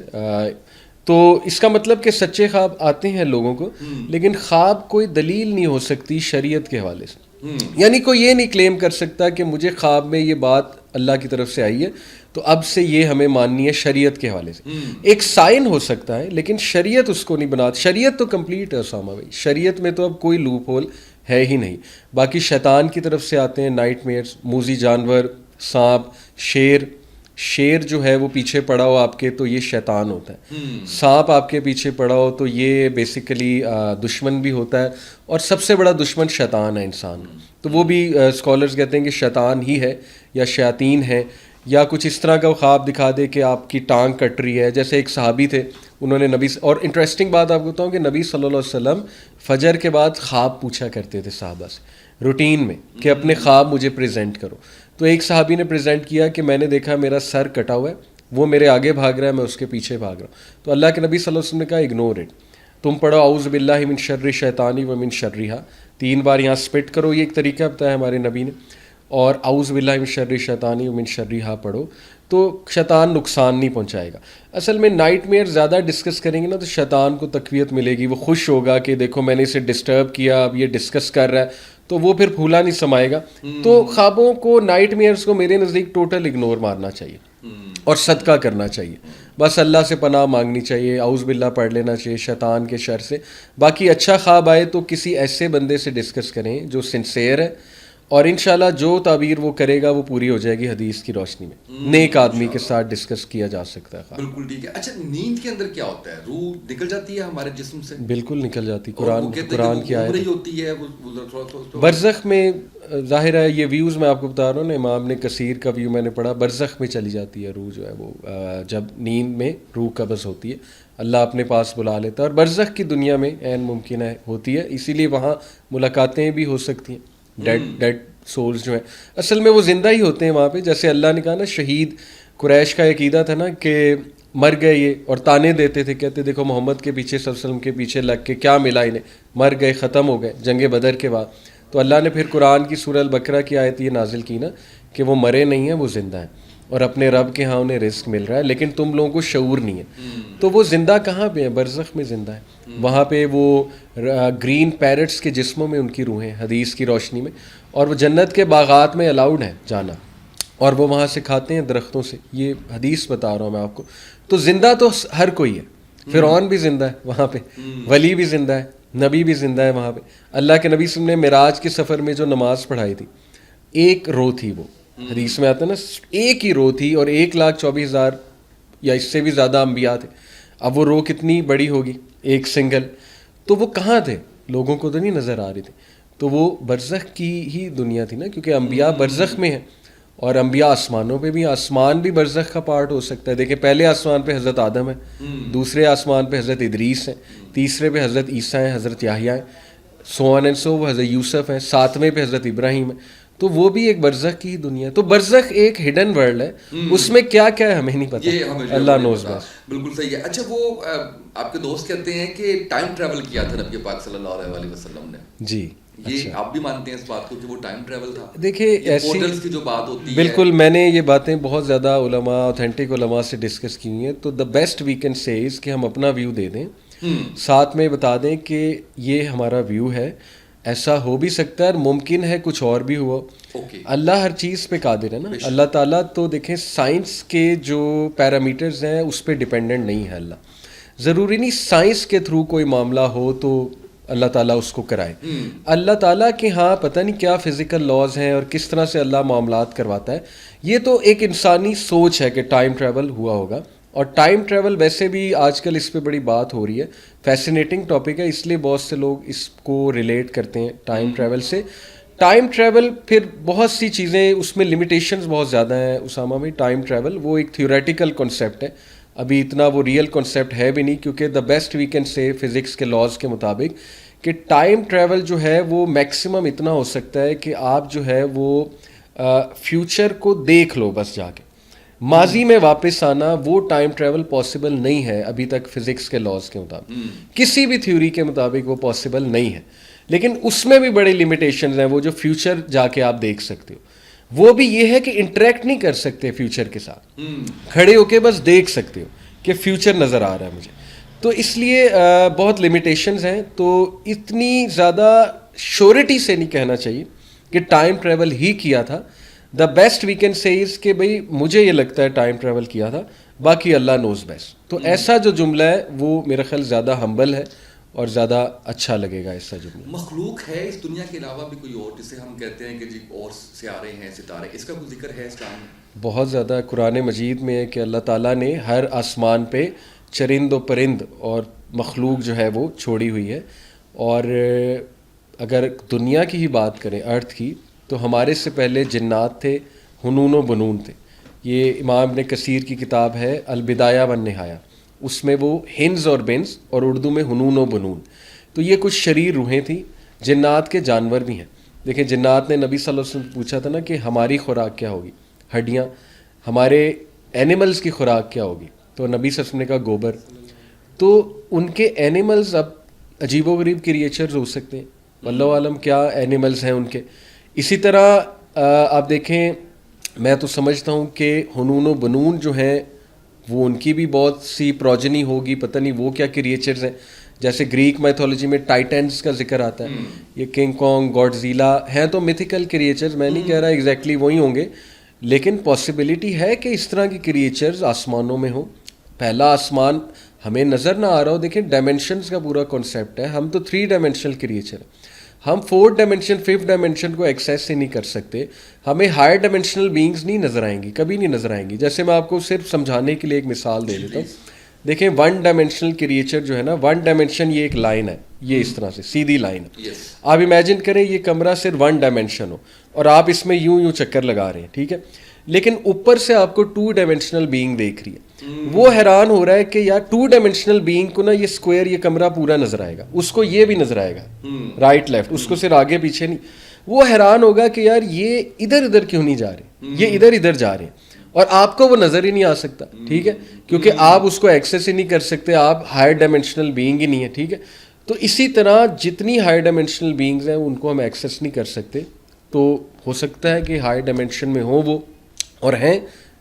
تو اس کا مطلب کہ سچے خواب آتے ہیں لوگوں کو، لیکن خواب کوئی دلیل نہیں ہو سکتی شریعت کے حوالے سے. یعنی کوئی یہ نہیں کلیم کر سکتا کہ مجھے خواب میں یہ بات اللہ کی طرف سے آئی ہے تو اب سے یہ ہمیں ماننی ہے شریعت کے حوالے سے. ایک سائن ہو سکتا ہے لیکن شریعت اس کو نہیں بناتی. شریعت تو کمپلیٹ ہے اسامہ بھائی، شریعت میں تو اب کوئی لوپ ہول ہے ہی نہیں. باقی شیطان کی طرف سے آتے ہیں نائٹ میئرز، موذی جانور، سانپ، شیر جو ہے وہ پیچھے پڑا ہو آپ کے تو یہ شیطان ہوتا ہے. سانپ آپ کے پیچھے پڑا ہو تو یہ بیسیکلی دشمن بھی ہوتا ہے، اور سب سے بڑا دشمن شیطان ہے انسان. تو وہ بھی اسکالرز کہتے ہیں کہ شیطان ہی ہے یا شیاطین ہے، یا کچھ اس طرح کا خواب دکھا دے کہ آپ کی ٹانگ کٹ رہی ہے. جیسے ایک صحابی تھے، انہوں نے نبی، اور انٹرسٹنگ بات آپ کو بتاؤں کہ نبی صلی اللہ علیہ وسلم فجر کے بعد خواب پوچھا کرتے تھے صحابہ سے روٹین میں کہ اپنے خواب مجھے پریزنٹ کرو. تو ایک صحابی نے پریزنٹ کیا کہ میں نے دیکھا میرا سر کٹا ہوا ہے، وہ میرے آگے بھاگ رہا ہے، میں اس کے پیچھے بھاگ رہا ہوں. تو اللہ کے نبی صلی اللہ علیہ وسلم نے کہا اگنور اٹ، تم پڑھو اعوذ باللہ من شر شیطانی و من شرہا، 3 بار یہاں سپٹ کرو. یہ ایک طریقہ بتایا ہمارے نبی نے. اور اعوذ باللہ من شر شیطانی و من شرہا پڑھو تو شیطان نقصان نہیں پہنچائے گا. اصل میں نائٹ میئر زیادہ ڈسکس کریں گے نا تو شیطان کو تقویت ملے گی، وہ خوش ہوگا کہ دیکھو میں نے اسے ڈسٹرب کیا، اب یہ ڈسکس کر رہا ہے، تو وہ پھر پھولا نہیں سمائے گا. تو خوابوں کو، نائٹ میئرز کو میرے نزدیک ٹوٹل اگنور مارنا چاہیے اور صدقہ کرنا چاہیے. بس اللہ سے پناہ مانگنی چاہیے، اعوذ باللہ پڑھ لینا چاہیے شیطان کے شر سے. باقی اچھا خواب آئے تو کسی ایسے بندے سے ڈسکس کریں جو سنسیئر ہے، اور انشاءاللہ جو تعبیر وہ کرے گا وہ پوری ہو جائے گی حدیث کی روشنی میں. نیک آدمی کے ساتھ ڈسکس کیا جا سکتا ہے. بالکل ٹھیک ہے. اچھا، نیند کے اندر کیا ہوتا ہے؟ روح نکل جاتی ہے ہمارے جسم سے؟ بالکل نکل جاتی. قرآن کی آیت ہوتی ہے برزخ میں. ظاہر ہے یہ ویوز میں آپ کو بتا رہا ہوں نا، امام نے کثیر کا ویو میں نے پڑھا، برزخ میں چلی جاتی ہے روح جو ہے وہ، جب نیند میں روح قبض ہوتی ہے اللہ اپنے پاس بلا لیتا ہے. اور برزخ کی دنیا میں عین ممکن ہے ہوتی ہے، اسی لیے وہاں ملاقاتیں بھی ہو سکتی ہیں. ڈیڈ سولز جو ہیں اصل میں وہ زندہ ہی ہوتے ہیں وہاں پہ. جیسے اللہ نے کہا نا، شہید قریش کا عقیدہ تھا نا کہ مر گئے یہ، اور تانے دیتے تھے، کہتے دیکھو محمد کے پیچھے صلی اللہ علیہ وسلم کے پیچھے لگ کے کیا ملا انہیں، مر گئے، ختم ہو گئے جنگ بدر کے بعد. تو اللہ نے پھر قرآن کی سورہ البقرہ کی آیت یہ نازل کی نا کہ وہ مرے نہیں ہیں، وہ زندہ ہیں. اور اپنے رب کے ہاں انہیں رزق مل رہا ہے، لیکن تم لوگوں کو شعور نہیں ہے. تو وہ زندہ کہاں پہ ہے؟ برزخ میں زندہ ہے. وہاں پہ وہ گرین پیرٹس کے جسموں میں ان کی روحیں حدیث کی روشنی میں، اور وہ جنت کے باغات میں الاؤڈ ہے جانا، اور وہ وہاں سے کھاتے ہیں درختوں سے. یہ حدیث بتا رہا ہوں میں آپ کو. تو زندہ تو ہر کوئی ہے. فرعون بھی زندہ ہے وہاں پہ، ولی بھی زندہ ہے، نبی بھی زندہ ہے وہاں پہ. اللہ کے نبی صلی اللہ علیہ وسلم نے معراج کے سفر میں جو نماز پڑھائی تھی، ایک رو تھی وہ، حدیث میں آتا ہے نا، ایک ہی رو تھی، اور 1,24,000 یا اس سے بھی زیادہ انبیاء تھے. اب وہ رو کتنی بڑی ہوگی، ایک سنگل. تو وہ کہاں تھے؟ لوگوں کو تو نہیں نظر آ رہی تھی. تو وہ برزخ کی ہی دنیا تھی نا، کیونکہ انبیاء برزخ میں ہیں، اور انبیاء آسمانوں پہ بھی. آسمان بھی برزخ کا پارٹ ہو سکتا ہے. دیکھیں پہلے آسمان پہ حضرت آدم ہے، دوسرے آسمان پہ حضرت ادریس ہیں، تیسرے پہ حضرت عیسیٰ ہیں، حضرت یحییٰ ہیں، سو آن اینڈ سو، وہ حضرت یوسف ہیں، ساتویں پہ حضرت ابراہیم ہے. تو وہ بھی ایک برزخ کی ہی دنیا ہے. تو برزخ ایک ہڈن ورلڈ ہے، اس میں کیا کیا ہے ہمیں نہیں پتا، اللہ نوز بس. بالکل صحیح ہے. اچھا وہ آپ کے دوست کہتے ہیں کہ ٹائم ٹریول کیا تھا نبی پاک صلی اللہ علیہ وسلم نے. جی یہ آپ بھی مانتے ہیں اس بات کو کہ وہ ٹائم ٹریول تھا؟ دیکھیں ایسی کی جو بات ہوتی ہے، بالکل میں نے یہ باتیں بہت زیادہ علماء، اوتھینٹک علماء سے ڈسکس کی ہوئی ہیں. تو دا بیسٹ وی کین سے از کہ ہم اپنا ویو دے دیں، ساتھ میں بتا دیں کہ یہ ہمارا ویو ہے، ایسا ہو بھی سکتا ہے اور ممکن ہے کچھ اور بھی ہوا. اللہ ہر چیز پہ قادر ہے نا. اللہ تعالیٰ تو دیکھیں سائنس کے جو پیرامیٹرز ہیں اس پہ ڈپینڈنٹ نہیں ہے. اللہ ضروری نہیں سائنس کے تھرو کوئی معاملہ ہو تو اللہ تعالیٰ اس کو کرائے. اللہ تعالیٰ کے ہاں پتہ نہیں کیا فزیکل لاز ہیں اور کس طرح سے اللہ معاملات کرواتا ہے. یہ تو ایک انسانی سوچ ہے کہ ٹائم ٹریول ہوا ہوگا. اور ٹائم ٹریول ویسے بھی آج کل اس پہ بڑی بات ہو رہی ہے، فیسینیٹنگ ٹاپک ہے، اس لیے بہت سے لوگ اس کو ریلیٹ کرتے ہیں ٹائم ٹریول سے. ٹائم ٹریول پھر بہت سی چیزیں اس میں لمیٹیشنز بہت زیادہ ہیں اسامہ بھائی. ٹائم ٹریول وہ ایک تھیوریٹیکل کنسیپٹ ہے، ابھی اتنا وہ ریئل کنسیپٹ ہے بھی نہیں، کیونکہ دا بیسٹ وی کین سے فزکس کے لاز کے مطابق کہ ٹائم ٹریول جو ہے وہ میکسیمم اتنا ہو سکتا ہے کہ آپ جو ہے وہ فیوچر کو دیکھ لو بس جا کے. ماضی میں واپس آنا وہ ٹائم ٹریول پاسبل نہیں ہے ابھی تک فزکس کے لاز کے مطابق، کسی بھی تھیوری کے مطابق وہ پاسبل نہیں ہے. لیکن اس میں بھی بڑے لمیٹیشنز ہیں. وہ جو فیوچر جا کے آپ دیکھ سکتے ہو وہ بھی یہ ہے کہ انٹریکٹ نہیں کر سکتے فیوچر کے ساتھ، کھڑے ہو کے بس دیکھ سکتے ہو کہ فیوچر نظر آ رہا ہے مجھے. تو اس لیے بہت لمیٹیشنز ہیں. تو اتنی زیادہ شیورٹی سے نہیں کہنا چاہیے کہ ٹائم ٹریول ہی کیا تھا. دا بیسٹ وی کین سے از کہ بھائی مجھے یہ لگتا ہے ٹائم ٹریول کیا تھا، باقی اللہ نوز بیسٹ. تو ایسا جو جملہ ہے وہ میرا خیال زیادہ ہمبل ہے اور زیادہ اچھا لگے گا. ایسا جملہ مخلوق ہے اس دنیا کے علاوہ بھی کوئی اور جسے ہم کہتے ہیں کہ جی اور سیارے ہیں، ستارے، اس کا کوئی ذکر ہے اسلام میں؟ بہت زیادہ قرآن مجید میں ہے کہ اللہ تعالیٰ نے ہر آسمان پہ چرند و پرند اور مخلوق جو ہے وہ چھوڑی ہوئی ہے. اور اگر دنیا کی ہی بات کریں، ارتھ کی، تو ہمارے سے پہلے جنات تھے، ہنون و بنون تھے. یہ امام ابن کثیر کی کتاب ہے البدایہ والنہایہ، اس میں وہ ہنز اور بنز اور اردو میں ہنون و بنون. تو یہ کچھ شریر روحیں تھیں. جنات کے جانور بھی ہیں. دیکھیں جنات نے نبی صلی اللہ علیہ وسلم پوچھا تھا نا کہ ہماری خوراک کیا ہوگی، ہڈیاں. ہمارے اینیملز کی خوراک کیا ہوگی، تو نبی صلی اللہ علیہ وسلم نے کہا گوبر. تو ان کے اینیملز اب عجیب و غریب کریچرز ہو سکتے ہیں، واللہ عالم کیا اینیملز ہیں ان کے. اسی طرح آپ دیکھیں، میں تو سمجھتا ہوں کہ ہنون و بنون جو ہیں وہ ان کی بھی بہت سی پروجنی ہوگی، پتہ نہیں وہ کیا کریچرز ہیں. جیسے گریک میتھولوجی میں ٹائٹنز کا ذکر آتا ہے، یہ کنگ کانگ، گاڈزیلا ہیں تو میتھیکل کریچرز. میں نہیں کہہ رہا ایگزیکٹلی وہی ہوں گے، لیکن پاسبلٹی ہے کہ اس طرح کی کریچرز آسمانوں میں ہوں. پہلا آسمان ہمیں نظر نہ آ رہا ہو. دیکھیں ڈائمینشنز کا پورا کنسیپٹ ہے. ہم تو 3 ڈائمینشنل کریچر ہیں، ہم 4 ڈائمینشن 5 ڈائمینشن کو ایکسیس ہی نہیں کر سکتے. ہمیں ہائر ڈائمینشنل بینگز نہیں نظر آئیں گی، کبھی نہیں نظر آئیں گی. جیسے میں آپ کو صرف سمجھانے کے لیے ایک مثال دے دیتا ہوں. دیکھیں 1 ڈائمینشنل کریچر جو ہے نا، 1 ڈائمینشن یہ ایک لائن ہے، یہ اس طرح سے سیدھی لائن ہے. آپ امیجن کریں یہ کمرہ صرف 1 ڈائمینشن ہو اور آپ اس میں یوں چکر لگا رہے ہیں، ٹھیک ہے. لیکن اوپر سے آپ کو 2 ڈائمینشنل بینگ دیکھ رہی ہے. وہ حیران ہو رہا ہے کہ یار 2 ڈائمینشنل بینگ کو نا یہ اسکوائر، یہ کمرہ پورا نظر آئے گا، اس کو یہ بھی نظر آئے گا رائٹ لیفٹ، اس کو صرف آگے پیچھے نہیں. وہ حیران ہوگا کہ یار یہ ادھر ادھر کیوں نہیں جا رہے، یہ ادھر ادھر جا رہے ہیں، اور آپ کو وہ نظر ہی نہیں آ سکتا. ٹھیک ہے، کیونکہ آپ اس کو ایکسیس ہی نہیں کر سکتے، آپ ہائر ڈائمینشنل بینگ ہی نہیں ہے. ٹھیک ہے، تو اسی طرح جتنی ہائر ڈائمینشنل بینگز ہیں ان کو ہم ایکسیس نہیں کر سکتے. تو ہو سکتا ہے کہ ہائر ڈائمینشن میں ہوں وہ اور ہیں،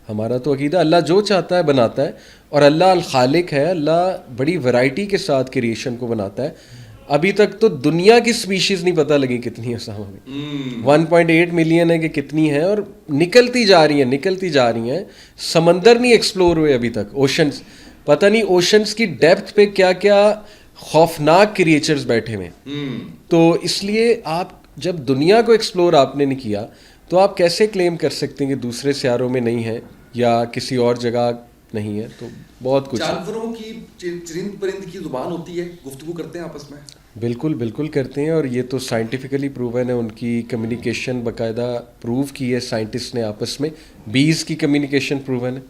ہمارا تو عقیدہ اللہ جو چاہتا ہے بناتا ہے, اور اللہ الخالق ہے, اللہ بڑی ورائٹی کے ساتھ کریشن کو بناتا ہے. ابھی تک تو دنیا کی سپیشیز نہیں پتہ لگی کتنی ہے اسامہ بھائی, 1.8 ملین ہے کہ کتنی ہے, اور نکلتی جا رہی ہیں. سمندر نہیں ایکسپلور ہوئے ابھی تک, اوشنز, پتہ نہیں اوشنز کی ڈیپتھ پہ کیا کیا خوفناک کریچرز بیٹھے ہوئے ہیں. تو اس لیے آپ جب دنیا کو ایکسپلور آپ نے نہیں کیا تو آپ کیسے کلیم کر سکتے ہیں کہ دوسرے سیاروں میں نہیں ہے یا کسی اور جگہ نہیں ہے. تو بہت کچھ. جانوروں کی چرند پرند کی زبان ہوتی ہے, گفتگو کرتے ہیں آپس میں؟ بالکل کرتے ہیں, اور یہ تو سائنٹیفکلی پروون ہے. ان کی کمیونیکیشن باقاعدہ پروو کی ہے سائنٹسٹ نے آپس میں. بیز کی کمیونیکیشن پروون ہے,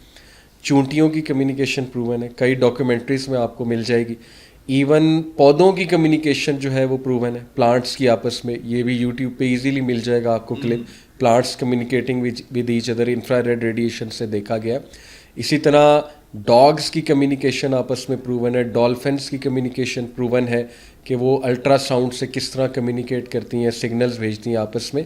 چونٹیوں کی کمیونیکیشن پروون ہے, کئی ڈاکیومنٹریز میں آپ کو مل جائے گی. ایون پودوں کی کمیونیکیشن جو ہے وہ پروون ہے, پلانٹس کی آپس میں. یہ بھی یوٹیوب پہ ایزیلی مل جائے گا آپ کو clip, plants communicating with each other infrared radiation سے دیکھا گیا. اسی طرح ڈاگس کی کمیونیکیشن آپس میں پروون ہے, ڈولفنس کی کمیونیکیشن پروون ہے کہ وہ الٹرا ساؤنڈ سے کس طرح کمیونیکیٹ کرتی ہیں, سگنلز بھیجتی ہیں آپس میں.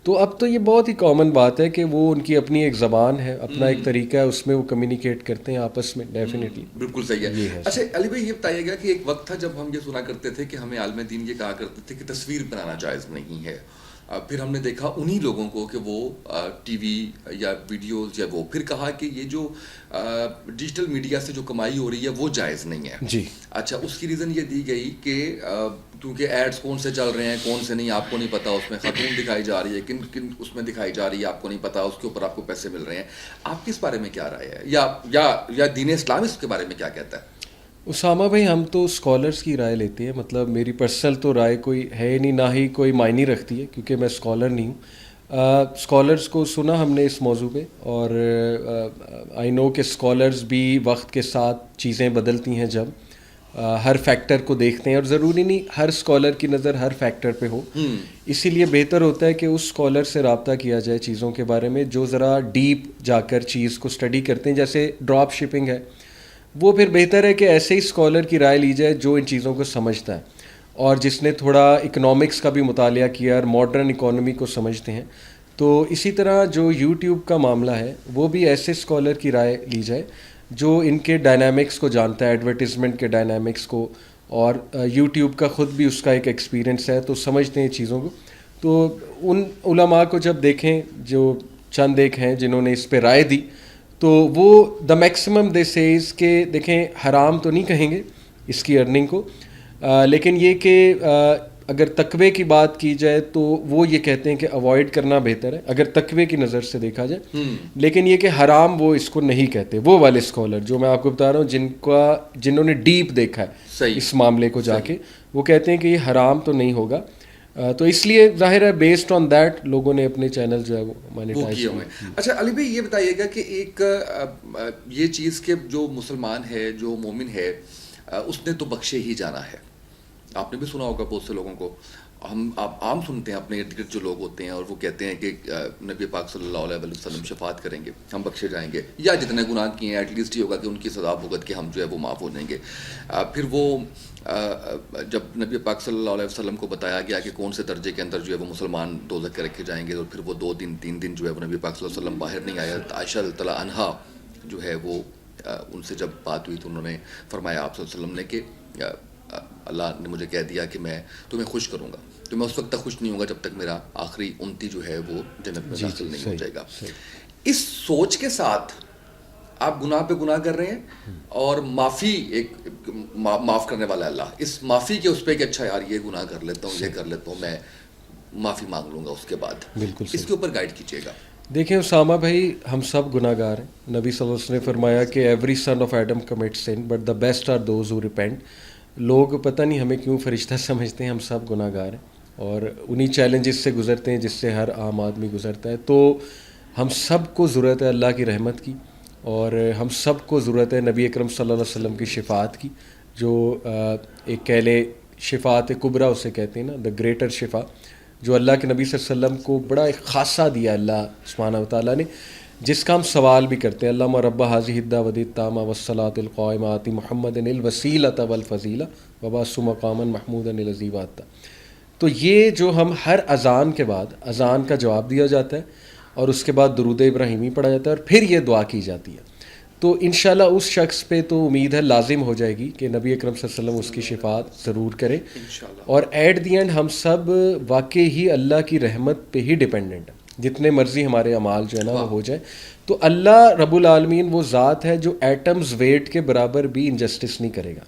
تو اب تو یہ بہت ہی کامن بات ہے کہ وہ ان کی اپنی ایک زبان ہے, اپنا ایک طریقہ ہے, اس میں وہ کمیونیکیٹ کرتے ہیں آپس میں. ڈیفینیٹلی بالکل صحیح ہے. اچھا علی بھائی یہ بتائیے گا کہ ایک وقت تھا جب ہم یہ سنا کرتے تھے کہ ہمیں عالم دین یہ کہا کرتے تھے کہ تصویر بنانا جائز نہیں ہے. پھر ہم نے دیکھا انہی لوگوں کو کہ وہ ٹی وی یا ویڈیوز یا وہ پھر کہا کہ یہ جو ڈیجیٹل میڈیا سے جو کمائی ہو رہی ہے وہ جائز نہیں ہے. جی اچھا, اس کی ریزن یہ دی گئی کہ کیونکہ ایڈز کون سے چل رہے ہیں کون سے نہیں آپ کو نہیں پتا, اس میں خاتون دکھائی جا رہی ہے, کن اس میں دکھائی جا رہی ہے آپ کو نہیں پتا, اس کے اوپر آپ کو پیسے مل رہے ہیں. آپ کس بارے میں کیا رائے ہے, یا دین اسلام اس کے بارے میں کیا کہتا ہے؟ اسامہ بھائی ہم تو اسکالرس کی رائے لیتے ہیں. مطلب میری پرسنل تو رائے کوئی ہے نہیں, نہ ہی کوئی معنی رکھتی ہے کیونکہ میں اسکالر نہیں ہوں. اسکالرس کو سنا ہم نے اس موضوع پہ, اور آئی نو کہ اسکالرس بھی وقت کے ساتھ چیزیں بدلتی ہیں, جب ہر فیکٹر کو دیکھتے ہیں, اور ضروری نہیں ہر اسکالر کی نظر ہر فیکٹر پہ ہو. اسی لیے بہتر ہوتا ہے کہ اس اسکالر سے رابطہ کیا جائے چیزوں کے بارے میں جو ذرا ڈیپ جا کر چیز کو اسٹڈی کرتے ہیں. جیسے ڈراپ شپنگ ہے, وہ پھر بہتر ہے کہ ایسے ہی اسکالر کی رائے لی جائے جو ان چیزوں کو سمجھتا ہے اور جس نے تھوڑا اکنامکس کا بھی مطالعہ کیا اور ماڈرن اکانومی کو سمجھتے ہیں. تو اسی طرح جو یوٹیوب کا معاملہ ہے وہ بھی ایسے اسکالر کی رائے لی جائے جو ان کے ڈائنامکس کو جانتا ہے, ایڈورٹیزمنٹ کے ڈائنامکس کو, اور یوٹیوب کا خود بھی اس کا ایک ایکسپیرینس ہے تو سمجھتے ہیں چیزوں کو. تو ان علماء کو جب دیکھیں جو چند ایک ہیں جنہوں نے اس پہ رائے دی, تو وہ دا میکسیمم دے سیز کہ دیکھیں حرام تو نہیں کہیں گے اس کی ارننگ کو, لیکن یہ کہ اگر تقوی کی بات کی جائے تو وہ یہ کہتے ہیں کہ اوائڈ کرنا بہتر ہے اگر تقوی کی نظر سے دیکھا جائے. لیکن یہ کہ حرام وہ اس کو نہیں کہتے. وہ والے اسکالر جو میں آپ کو بتا رہا ہوں جنہوں نے ڈیپ دیکھا ہے اس معاملے کو جا کے, وہ کہتے ہیں کہ یہ حرام تو نہیں ہوگا. تو اس لیے ظاہر ہے بیسڈ آن دیٹ لوگوں نے اپنے چینل جو ہے وہ مانیٹائز کیے ہوئے. اچھا علی بھائی یہ بتائیے گا کہ ایک یہ چیز کہ جو مسلمان ہے جو مومن ہے اس نے تو بخشے ہی جانا ہے. آپ نے بھی سنا ہوگا بہت سے لوگوں کو, آپ عام سنتے ہیں اپنے ارد گرد جو لوگ ہوتے ہیں اور وہ کہتے ہیں کہ نبی پاک صلی اللہ علیہ وسلم شفاعت کریں گے, ہم بخشے جائیں گے, یا جتنے گناہ کیے ہیں ایٹ لیسٹ یہ ہوگا کہ ان کی سزا بھگت کے ہم جو ہے وہ معاف ہو جائیں گے. پھر وہ جب نبی پاک صلی اللہ علیہ وسلم کو بتایا گیا کہ کون سے درجے کے اندر جو ہے وہ مسلمان دوزخ کے رکھے جائیں گے, اور پھر وہ 2 دن 3 دن جو ہے وہ نبی پاک صلی اللہ علیہ وسلم باہر نہیں آیا. عائشہ رضی اللہ عنہا جو ہے وہ ان سے جب بات ہوئی تو انہوں نے فرمایا آپ صلی اللہ علیہ وسلم نے کہ اللہ نے مجھے کہہ دیا کہ میں تمہیں خوش کروں گا, تو میں اس وقت تک خوش نہیں ہوں گا جب تک میرا آخری امتی جو ہے وہ جنت میں داخل نہیں ہو جائے گا. اس سوچ کے ساتھ آپ گناہ پہ گناہ کر رہے ہیں اور معافی ایک معاف کرنے والا اللہ, اس معافی کے اس پہ کہ اچھا یار یہ گناہ کر لیتا ہوں, یہ کر لیتا ہوں, میں معافی مانگ لوں گا اس کے بعد. بالکل اس کے اوپر گائیڈ کیجیے گا. دیکھیں اسامہ بھائی ہم سب گناہ گار ہیں. نبی صلی اللہ علیہ وسلم نے فرمایا کہ every son of Adam commit sin but the best are those who repent. لوگ پتہ نہیں ہمیں کیوں فرشتہ سمجھتے ہیں, ہم سب گناہ گار ہیں اور انہی چیلنجز سے گزرتے ہیں جس سے ہر عام آدمی گزرتا ہے. تو ہم سب کو ضرورت ہے اللہ کی رحمت کی, اور ہم سب کو ضرورت ہے نبی اکرم صلی اللہ علیہ وسلم کی شفاعت کی, جو ایک کہہ لے شفاعت کبریٰ اسے کہتے ہیں نا, دا گریٹر شفا, جو اللہ کے نبی صلی اللہ علیہ وسلم کو بڑا ایک خاصہ دیا اللہ سبحانہ و تعالیٰ نے, جس کا ہم سوال بھی کرتے ہیں. اللہم رب ھذہ الدعوۃ التامہ والصلاۃ القائمہ آت محمد الوسیلۃ والفضیلہ وبعثہ مقاما محمودا الذی وعدتہ. تو یہ جو ہم ہر اذان کے بعد اذان کا جواب دیا جاتا ہے, اور اس کے بعد درود ابراہیمی پڑھا جاتا ہے اور پھر یہ دعا کی جاتی ہے. تو انشاءاللہ اس شخص پہ تو امید ہے لازم ہو جائے گی کہ نبی اکرم صلی اللہ علیہ وسلم اس کی شفاعت ضرور کرے. اور ایٹ دی اینڈ ہم سب واقعی ہی اللہ کی رحمت پہ ہی ڈپینڈنٹ ہیں. جتنے مرضی ہمارے اعمال جو ہے نا وہ ہو جائے, تو اللہ رب العالمین وہ ذات ہے جو ایٹمز ویٹ کے برابر بھی انجسٹس نہیں کرے گا.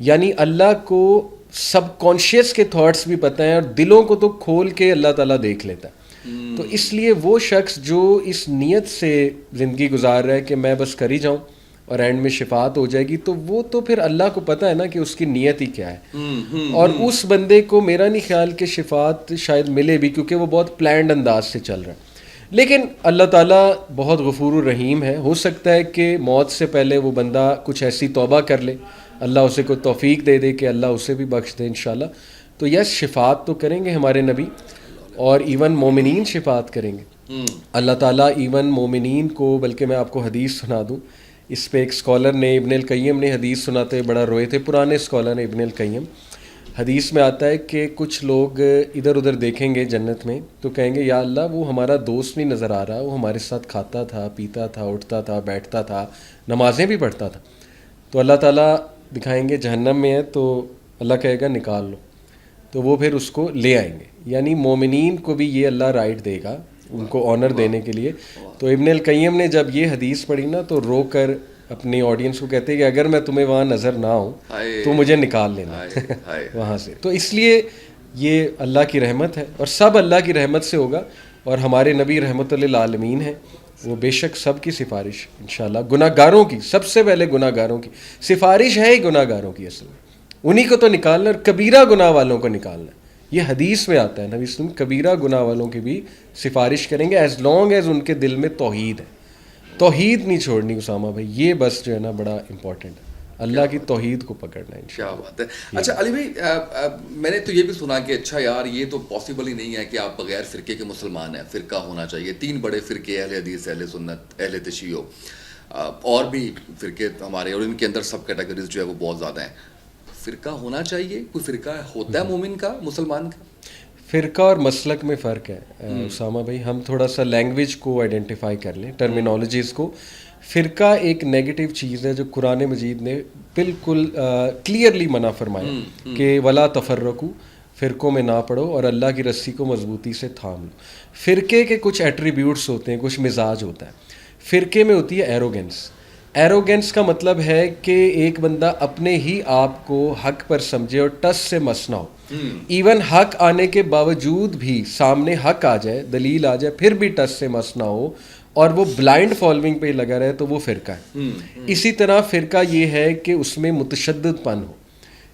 یعنی اللہ کو سب کانشیس کے تھاٹس بھی پتہ ہیں اور دلوں کو تو کھول کے اللہ تعالیٰ دیکھ لیتا ہے. تو اس لیے وہ شخص جو اس نیت سے زندگی گزار رہا ہے کہ میں بس کر ہی جاؤں اور اینڈ میں شفاعت ہو جائے گی, تو وہ تو پھر اللہ کو پتہ ہے نا کہ اس کی نیت ہی کیا ہے. اور اس بندے کو میرا نہیں خیال کہ شفاعت شاید ملے بھی, کیونکہ وہ بہت پلانڈ انداز سے چل رہا ہے. لیکن اللہ تعالیٰ بہت غفور الرحیم ہے, ہو سکتا ہے کہ موت سے پہلے وہ بندہ کچھ ایسی توبہ کر لے, اللہ اسے کوئی توفیق دے دے کہ اللہ اسے بھی بخش دے انشاءاللہ. تو یس شفاعت تو کریں گے ہمارے نبی, اور ایون مومنین شفاعت کریں گے. اللہ تعالیٰ ایون مومنین کو, بلکہ میں آپ کو حدیث سنا دوں, اس پہ ایک اسکالر نے ابن القیم نے حدیث سناتے بڑا روئے تھے, پرانے اسکالر ابن القیم. حدیث میں آتا ہے کہ کچھ لوگ ادھر ادھر دیکھیں گے جنت میں تو کہیں گے یا اللہ وہ ہمارا دوست نہیں نظر آ رہا, وہ ہمارے ساتھ کھاتا تھا, پیتا تھا, اٹھتا تھا, بیٹھتا تھا, نمازیں بھی پڑھتا تھا. تو اللہ تعالیٰ دکھائیں گے جہنم میں ہے, تو اللہ کہے گا نکال لو, تو وہ پھر اس کو لے آئیں گے. یعنی مومنین کو بھی یہ اللہ رائٹ دے گا ان کو آنر دینے کے لیے. تو ابن القیم نے جب یہ حدیث پڑھی نا تو رو کر اپنی آڈینس کو کہتے ہیں کہ اگر میں تمہیں وہاں نظر نہ ہوں تو مجھے نکال لینا وہاں سے. تو اس لیے یہ اللہ کی رحمت ہے, اور سب اللہ کی رحمت سے ہوگا. اور ہمارے نبی رحمت للعالمین ہیں, وہ بے شک سب کی سفارش انشاءاللہ, گناہ گاروں کی, سب سے پہلے گناہ گاروں کی سفارش ہے ہی گناہ گاروں کی اصل میں. انہی کو تو نکالنا, اور کبیرہ گناہ والوں کو نکالنا. یہ حدیث میں آتا ہے نبی وسلم کبیرہ گناہ والوں کی بھی سفارش کریں گے ایز لانگ ایز ان کے دل میں توحید ہے. توحید نہیں چھوڑنی اسامہ بھائی, یہ بس جو ہے نا بڑا امپورٹنٹ ہے, اللہ کی توحید کو پکڑنا ہے. کیا بات ہے. اچھا علی بھائی, میں نے تو یہ بھی سنا کہ اچھا یار یہ تو پاسبل ہی نہیں ہے کہ آپ بغیر فرقے کے مسلمان ہیں, فرقہ ہونا چاہیے. 3 بڑے فرقے, اہل حدیث, اہل سنت, اہل تشیع, اور بھی فرقے ہمارے, اور ان کے اندر سب کیٹیگریز جو ہے وہ بہت زیادہ ہیں. فرقہ ہونا چاہیے, کوئی فرقہ ہوتا ہے مومن کا, مسلمان کا؟ فرقہ اور مسلک میں فرق ہے اسامہ بھائی. ہم تھوڑا سا لینگویج کو آئیڈینٹیفائی کر لیں, ٹرمینالوجیز کو. فرقہ ایک نیگیٹو چیز ہے جو قرآن مجید نے بالکل کلیئرلی منع فرمایا کہ ولا تفرقو, فرقوں میں نہ پڑھو اور اللہ کی رسی کو مضبوطی سے تھام لو. فرقے کے کچھ ایٹریبیوٹس ہوتے ہیں, کچھ مزاج ہوتا ہے. فرقے میں ہوتی ہے ایروگنس. ایروگنس کا مطلب ہے کہ ایک بندہ اپنے ہی آپ کو حق پر سمجھے اور ٹس سے مس نہ ہو. ایون حق آنے کے باوجود بھی سامنے حق آ جائے, دلیل آ جائے, پھر بھی ٹس سے مس نہ ہو اور وہ بلائنڈ فالوئنگ پہ لگا رہے, تو وہ فرقہ ہے. اسی طرح فرقہ یہ ہے کہ اس میں متشدد پن ہو,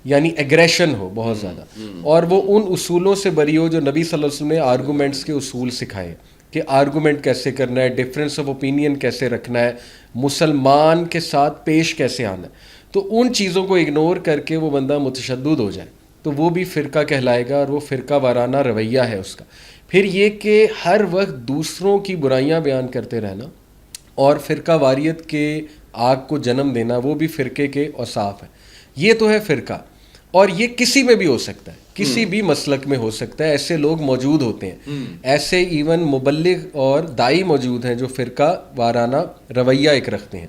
یعنی ایگریشن ہو بہت زیادہ, اور وہ ان اصولوں سے بری ہو جو نبی صلی اللہ علیہ وسلم نے آرگومنٹس کے اصول سکھائے کہ آرگومنٹ کیسے کرنا ہے, ڈفرینس آف اوپینین کیسے رکھنا ہے, مسلمان کے ساتھ پیش کیسے آنا ہے. تو ان چیزوں کو اگنور کر کے وہ بندہ متشدد ہو جائے تو وہ بھی فرقہ کہلائے گا, اور وہ فرقہ وارانہ رویہ ہے اس کا. پھر یہ کہ ہر وقت دوسروں کی برائیاں بیان کرتے رہنا اور فرقہ واریت کے آگ کو جنم دینا, وہ بھی فرقے کے اوصاف ہیں. یہ تو ہے فرقہ, اور یہ کسی میں بھی ہو سکتا ہے, کسی بھی مسلک میں ہو سکتا ہے. ایسے لوگ موجود ہوتے ہیں, ایسے ایون مبلغ اور دائی موجود ہیں جو فرقہ وارانہ رویہ ایک رکھتے ہیں.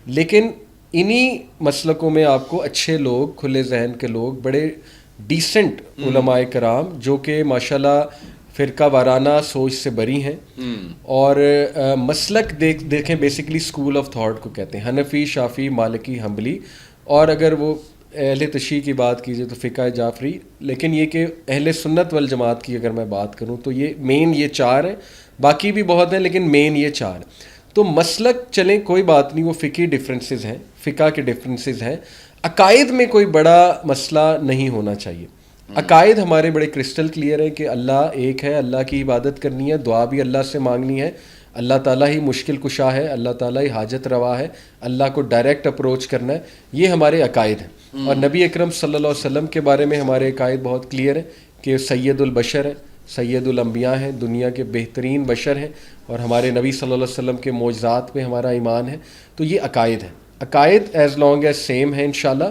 لیکن انہی مسلکوں میں آپ کو اچھے لوگ, کھلے ذہن کے لوگ, بڑے ڈیسنٹ علماء کرام جو کہ ماشاءاللہ فرقہ وارانہ سوچ سے بری ہیں, اور مسلک دیکھیں بیسکلی اسکول آف تھاٹ کو کہتے ہیں, حنفی, شافعی, مالکی, حنبلی, اور اگر وہ اہل تشیع کی بات کیجیے تو فقہ جعفری. لیکن یہ کہ اہل سنت والجماعت کی اگر میں بات کروں تو یہ مین یہ 4 ہیں, باقی بھی بہت ہیں لیکن مین یہ 4 ہیں. تو مسلک چلیں کوئی بات نہیں, وہ فقہی ڈفرینسز ہیں, فقہ کے ڈفرینسز ہیں. عقائد میں کوئی بڑا مسئلہ نہیں ہونا چاہیے. عقائد ہمارے بڑے کرسٹل کلیئر ہیں کہ اللہ ایک ہے, اللہ کی عبادت کرنی ہے, دعا بھی اللہ سے مانگنی ہے, اللہ تعالیٰ ہی مشکل کشا ہے, اللہ تعالیٰ ہی حاجت روا ہے, اللہ کو ڈائریکٹ اپروچ کرنا ہے. یہ ہمارے عقائد ہیں. اور نبی اکرم صلی اللہ علیہ وسلم کے بارے میں ہمارے عقائد بہت کلیئر ہیں کہ سید البشر ہیں, سید الانبیاء ہیں, دنیا کے بہترین بشر ہیں, اور ہمارے نبی صلی اللہ علیہ وسلم کے معجزات پہ ہمارا ایمان ہے. تو یہ عقائد ہیں. عقائد ایز لانگ ایز سیم ہیں انشاءاللہ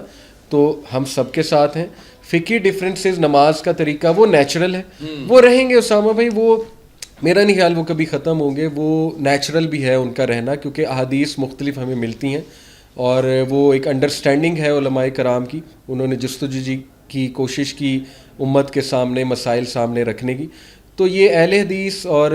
تو ہم سب کے ساتھ ہیں. فقہی ڈفرینسز, نماز کا طریقہ وہ نیچرل ہے, وہ رہیں گے اسامہ بھائی. وہ میرا نہیں خیال وہ کبھی ختم ہوں گے. وہ نیچرل بھی ہے ان کا رہنا, کیونکہ احادیث مختلف ہمیں ملتی ہیں اور وہ ایک انڈرسٹینڈنگ ہے علماء کرام کی. انہوں نے جستجو کی کوشش کی امت کے سامنے مسائل سامنے رکھنے کی. تو یہ اہل حدیث اور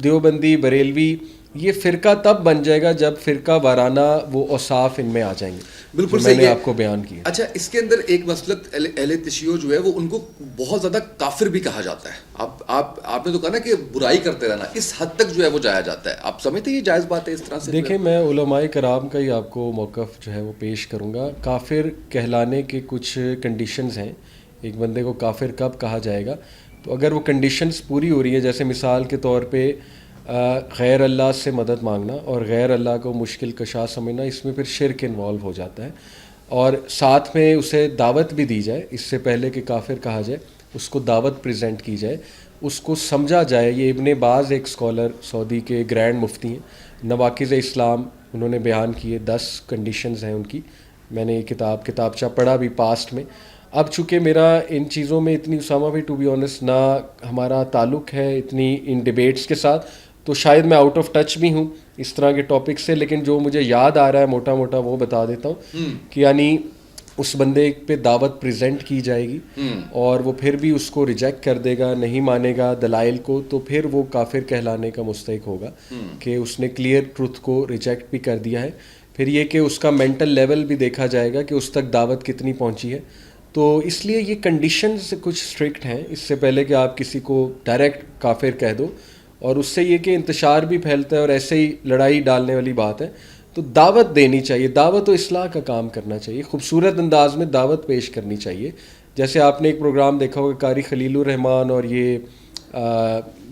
دیوبندی بریلوی یہ فرقہ تب بن جائے گا جب فرقہ وارانہ وہ اوصاف ان میں آ جائیں گے. بالکل میں نے آپ کو بیان کیا. اچھا, اس کے اندر ایک مسلک اہل تشیع جو ہے وہ ان کو بہت زیادہ کافر بھی کہا جاتا ہے. آپ نے تو کہا نا کہ برائی کرتے رہنا, اس حد تک جو ہے وہ جایا جاتا ہے. آپ سمجھتے ہیں یہ جائز بات ہے اس طرح سے؟ دیکھیں, میں علماء کرام کا ہی آپ کو موقف جو ہے وہ پیش کروں گا. کافر کہلانے کے کچھ کنڈیشنز ہیں. ایک بندے کو کافر کب کہا جائے گا؟ تو اگر وہ کنڈیشنز پوری ہو رہی ہیں, جیسے مثال کے طور پہ غیر اللہ سے مدد مانگنا اور غیر اللہ کو مشکل کشا سمجھنا, اس میں پھر شرک انوالو ہو جاتا ہے. اور ساتھ میں اسے دعوت بھی دی جائے, اس سے پہلے کہ کافر کہا جائے اس کو دعوت پریزنٹ کی جائے, اس کو سمجھا جائے. یہ ابن باز ایک اسکالر سعودی کے گرینڈ مفتی ہیں, نواقض اسلام انہوں نے بیان کیے, 10 کنڈیشنز ہیں ان کی. میں نے یہ کتابچہ پڑھا بھی پاسٹ میں. اب چونکہ میرا ان چیزوں میں اتنی اسامہ بھائی ٹو بی آنیسٹ نہ ہمارا تعلق ہے اتنی ان ڈیبیٹس کے ساتھ, تو شاید میں آؤٹ آف ٹچ بھی ہوں اس طرح کے ٹاپک سے. لیکن جو مجھے یاد آ رہا ہے موٹا موٹا وہ بتا دیتا ہوں کہ یعنی اس بندے پہ دعوت پریزنٹ کی جائے گی اور وہ پھر بھی اس کو ریجیکٹ کر دے گا, نہیں مانے گا دلائل کو, تو پھر وہ کافر کہلانے کا مستحق ہوگا کہ اس نے کلیئر ٹروتھ کو ریجیکٹ بھی کر دیا ہے. پھر یہ کہ اس کا مینٹل لیول بھی دیکھا جائے گا کہ اس تک دعوت کتنی پہنچی ہے. تو اس لیے یہ کنڈیشنز کچھ اسٹرکٹ ہیں اس سے پہلے کہ آپ کسی کو ڈائریکٹ کافر کہہ دو. اور اس سے یہ کہ انتشار بھی پھیلتا ہے اور ایسے ہی لڑائی ڈالنے والی بات ہے. تو دعوت دینی چاہیے, دعوت و اصلاح کا کام کرنا چاہیے, خوبصورت انداز میں دعوت پیش کرنی چاہیے. جیسے آپ نے ایک پروگرام دیکھا ہوگا قاری خلیل الرحمان اور یہ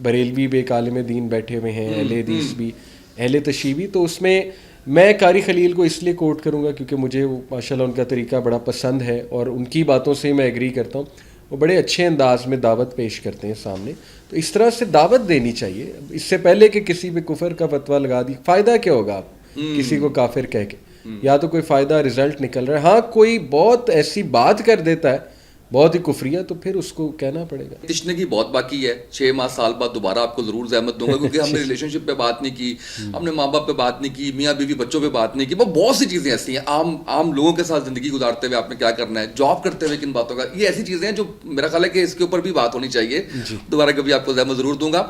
بریلوی بھی ایک عالم دین بیٹھے ہوئے ہیں, اہل حدیث بھی اہل تشیع بھی. تو اس میں قاری خلیل کو اس لیے کوٹ کروں گا کیونکہ مجھے ماشاء اللہ ان کا طریقہ بڑا پسند ہے اور ان کی باتوں سے میں ایگری کرتا ہوں. وہ بڑے اچھے انداز میں دعوت پیش کرتے ہیں سامنے. تو اس طرح سے دعوت دینی چاہیے اس سے پہلے کہ کسی پہ کفر کا فتویٰ لگا دی. فائدہ کیا ہوگا آپ کسی کو کافر کہہ کے؟ یا تو کوئی فائدہ رزلٹ نکل رہا ہے, ہاں کوئی بہت ایسی بات کر دیتا ہے بہت ہی کفریہ, تو پھر اس کو کہنا پڑے گا. تشنگی بہت باقی ہے, 6 ماہ سال بعد دوبارہ آپ کو ضرور زحمت دوں گا کیونکہ ہم نے ریلیشن شپ پہ بات نہیں کی, ہم نے ماں باپ پہ بات نہیں کی, میاں بیوی بچوں پہ بات نہیں کی. وہ بہت سی چیزیں ایسی ہیں عام لوگوں کے ساتھ زندگی گزارتے ہوئے آپ نے کیا کرنا ہے, جاب کرتے ہوئے کن باتوں کا, یہ ایسی چیزیں ہیں جو میرا خیال ہے کہ اس کے اوپر بھی بات ہونی چاہیے. دوبارہ کبھی آپ کو زحمت ضرور دوں گا.